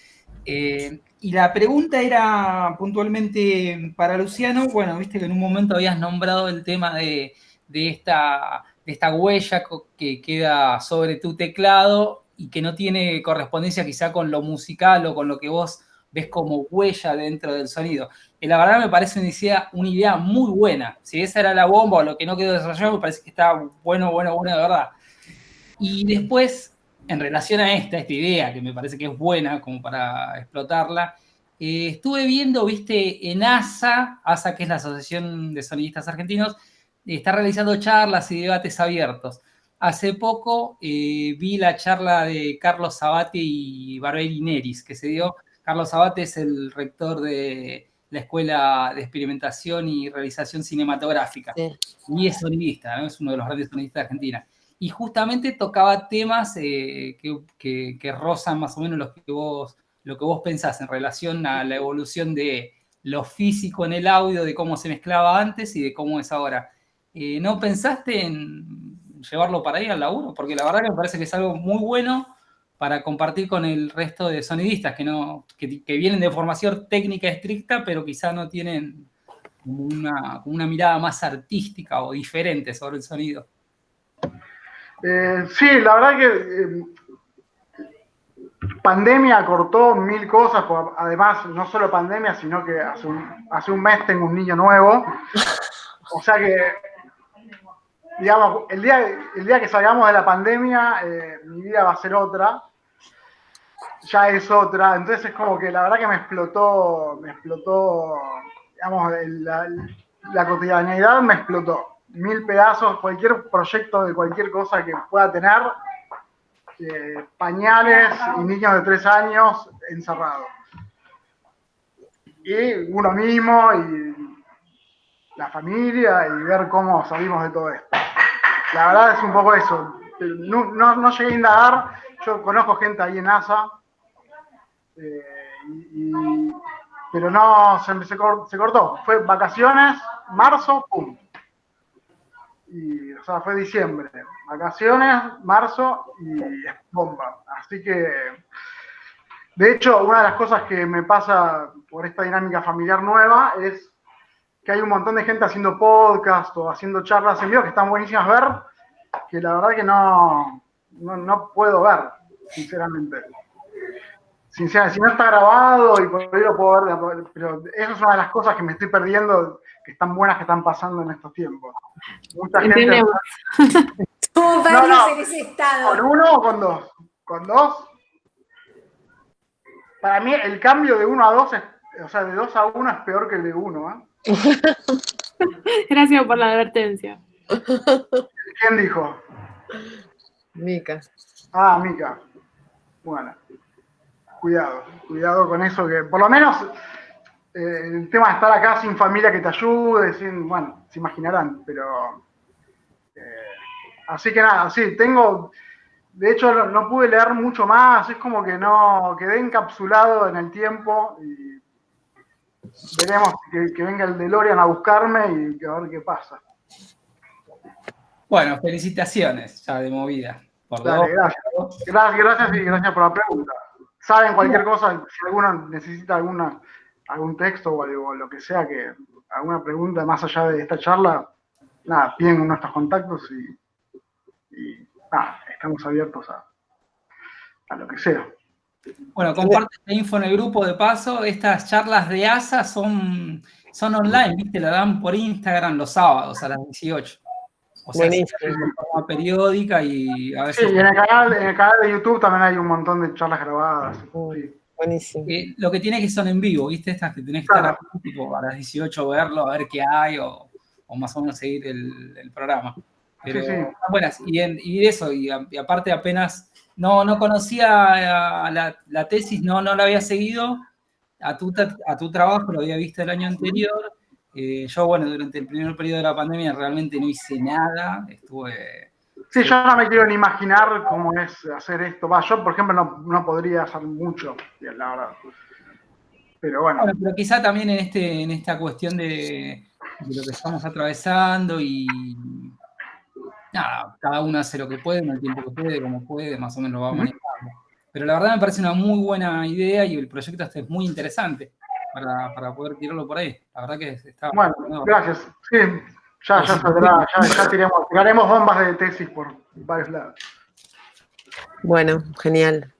Speaker 7: Y la pregunta era puntualmente para Luciano. Bueno, viste que en un momento habías nombrado el tema de esta huella que queda sobre tu teclado y que no tiene correspondencia quizá con lo musical o con lo que vos ves como huella dentro del sonido. Y la verdad me parece una idea muy buena. Si esa era la bomba o lo que no quedó desarrollado, me parece que está bueno de verdad. Y después, en relación a esta idea, que me parece que es buena como para explotarla, estuve viendo, viste, en ASA, que es la Asociación de Sonidistas Argentinos, está realizando charlas y debates abiertos. Hace poco vi la charla de Carlos Sabate y Barberi Neris, que se dio. Carlos Sabate es el rector de la Escuela de Experimentación y Realización Cinematográfica, y es sonidista, ¿no? Es uno de los grandes sonidistas de Argentina. Y justamente tocaba temas que rozan más o menos lo que vos pensás en relación a la evolución de lo físico en el audio, de cómo se mezclaba antes y de cómo es ahora. ¿No pensaste en llevarlo para ahí al laburo? Porque la verdad que me parece que es algo muy bueno para compartir con el resto de sonidistas que vienen de formación técnica estricta, pero quizá no tienen una mirada más artística o diferente sobre el sonido.
Speaker 6: Sí, la verdad que pandemia cortó 1000 cosas, además, no solo pandemia, sino que hace un mes tengo un niño nuevo. O sea que, digamos, el día que salgamos de la pandemia, mi vida va a ser otra. Ya es otra. Entonces es como que la verdad que me explotó, digamos, la cotidianeidad me explotó. 1000 pedazos, cualquier proyecto de cualquier cosa que pueda tener, pañales y niños de 3 años encerrados. Y uno mismo y la familia y ver cómo salimos de todo esto. La verdad es un poco eso. No llegué a indagar. Yo conozco gente ahí en NASA, pero no, se cortó. Fue vacaciones, marzo, pum. Y, o sea, fue diciembre. Vacaciones, marzo y bomba. Así que, de hecho, una de las cosas que me pasa por esta dinámica familiar nueva es que hay un montón de gente haciendo podcast o haciendo charlas en vivo que están buenísimas ver, que la verdad que no puedo ver, sinceramente. Si no está grabado y por ahí lo puedo ver, pero eso es una de las cosas que me estoy perdiendo, que están buenas, que están pasando en estos tiempos. Mucha gente...
Speaker 3: ¿Cómo vernos en ese estado?
Speaker 6: ¿Con uno o con dos? ¿Con dos? Para mí el cambio de 1 a 2, o sea, de 2 a 1 es peor que el de 1, ¿eh?
Speaker 2: Gracias por la advertencia.
Speaker 6: ¿Quién dijo?
Speaker 1: Mica.
Speaker 6: Ah, Mica. Bueno. Cuidado con eso, que por lo menos el tema de estar acá sin familia que te ayude, bueno, se imaginarán, pero así que nada, sí, de hecho no pude leer mucho más, es como que no, quedé encapsulado en el tiempo y veremos que venga el DeLorean a buscarme y a ver qué pasa.
Speaker 7: Bueno, felicitaciones ya de movida.
Speaker 6: Dale, gracias y gracias por la pregunta. Saben cualquier cosa, si alguno necesita algún texto o algo, lo que sea, alguna pregunta más allá de esta charla, nada, piden nuestros contactos y nada, estamos abiertos a lo que sea.
Speaker 7: Bueno, comparte la info en el grupo de paso. Estas charlas de ASA son online, ¿viste? La dan por Instagram los sábados a las 18. O sea, de forma periódica y a veces...
Speaker 6: Sí, y en el canal de YouTube también hay un montón de charlas grabadas. Sí.
Speaker 1: Buenísimo.
Speaker 7: Lo que tiene que son en vivo, ¿viste? Estas que tenés que estar tipo, a las 18 verlo, a ver qué hay o más o menos seguir el programa. Pero
Speaker 6: sí.
Speaker 7: buenas. Y eso, y aparte apenas no conocía la tesis, no la había seguido. A tu trabajo lo había visto el año anterior. Yo, bueno, durante el primer periodo de la pandemia realmente no hice nada,
Speaker 6: Sí, yo no me quiero ni imaginar cómo es hacer esto. Yo, por ejemplo, no podría hacer mucho, la verdad. Pero bueno.
Speaker 7: Pero quizá también en esta cuestión de lo que estamos atravesando y nada, cada uno hace lo que puede, en el tiempo que puede, como puede, más o menos lo va manejando. Pero la verdad me parece una muy buena idea y el proyecto este es muy interesante para poder tirarlo por ahí. La verdad que está...
Speaker 6: Bueno, gracias. Sí, ya saldrá, ya tiraremos bombas de tesis por varios lados.
Speaker 1: Bueno, genial.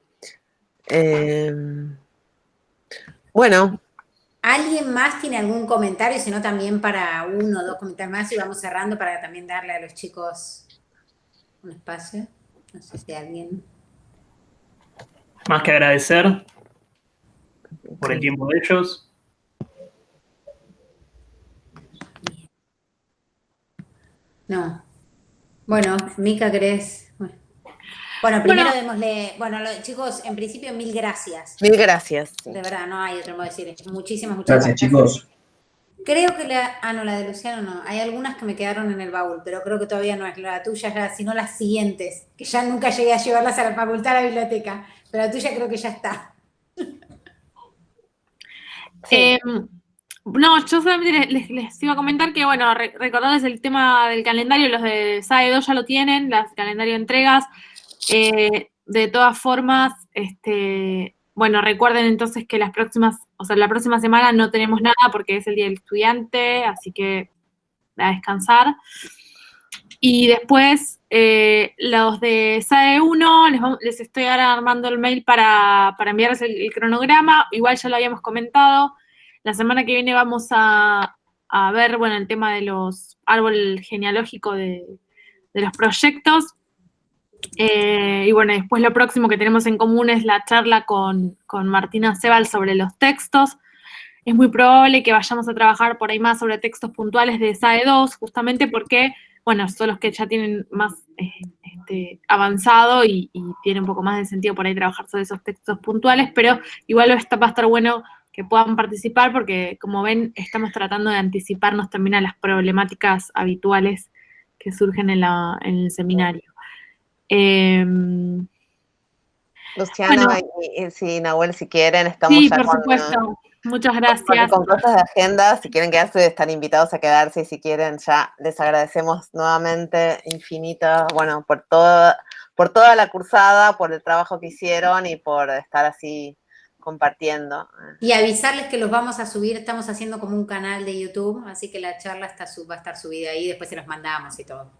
Speaker 1: Bueno.
Speaker 3: ¿Alguien más tiene algún comentario? Si no, también para 1 o 2 comentarios más y vamos cerrando para también darle a los chicos un espacio. No sé si alguien...
Speaker 8: Más que agradecer por el tiempo de ellos.
Speaker 3: No. Bueno, Mica, ¿querés? Bueno, primero démosle... Bueno, chicos, en principio, 1000 gracias.
Speaker 1: 1000 gracias. Sí.
Speaker 3: De verdad, no hay otro modo de decir. Muchísimas
Speaker 11: gracias, chicos.
Speaker 3: Creo que la de Luciano no. Hay algunas que me quedaron en el baúl, pero creo que todavía no es la tuya, sino las siguientes, que ya nunca llegué a llevarlas a la facultad, a la biblioteca. Pero la tuya creo que ya está.
Speaker 2: Sí. No, yo solamente les iba a comentar que, bueno, recordarles el tema del calendario, los de SAE2 ya lo tienen, el calendario de entregas. De todas formas, bueno, recuerden entonces que la próxima semana no tenemos nada porque es el Día del Estudiante, así que a descansar. Y después, los de SAE 1, les estoy ahora armando el mail para enviarles el cronograma. Igual ya lo habíamos comentado. La semana que viene vamos a ver, bueno, el tema de los árbol genealógico de los proyectos. Y bueno, después lo próximo que tenemos en común es la charla con Martina Sebal sobre los textos. Es muy probable que vayamos a trabajar por ahí más sobre textos puntuales de SAE 2, justamente porque, bueno, son los que ya tienen más avanzado y tiene un poco más de sentido por ahí trabajar sobre esos textos puntuales, pero igual va a estar bueno que puedan participar porque, como ven, estamos tratando de anticiparnos también a las problemáticas habituales que surgen en el seminario.
Speaker 1: Luciano,
Speaker 2: bueno,
Speaker 1: y Nahuel, si quieren, estamos
Speaker 2: sí,
Speaker 1: ya
Speaker 2: por supuesto. Muchas gracias.
Speaker 1: Con cosas de agenda. Si quieren quedarse, están invitados a quedarse, y si quieren, ya les agradecemos nuevamente infinita, bueno, por toda la cursada, por el trabajo que hicieron y por estar así compartiendo.
Speaker 3: Y avisarles que los vamos a subir, estamos haciendo como un canal de YouTube, así que la charla va a estar subida ahí, después se los mandamos y todo.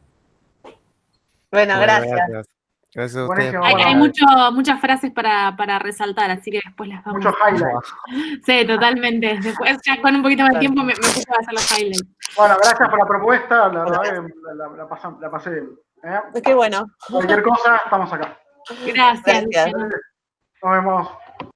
Speaker 1: Bueno, gracias.
Speaker 4: Gracias a ustedes.
Speaker 2: Hay muchas frases para resaltar, así que después las vamos
Speaker 6: muchos highlights.
Speaker 2: Sí, totalmente. Después, ya con un poquito más de tiempo, me puse a hacer los highlights.
Speaker 6: Bueno, gracias por la propuesta, la verdad que la pasé bien.
Speaker 1: Qué bueno.
Speaker 6: Cualquier cosa, estamos acá.
Speaker 2: Gracias.
Speaker 6: Nos vemos.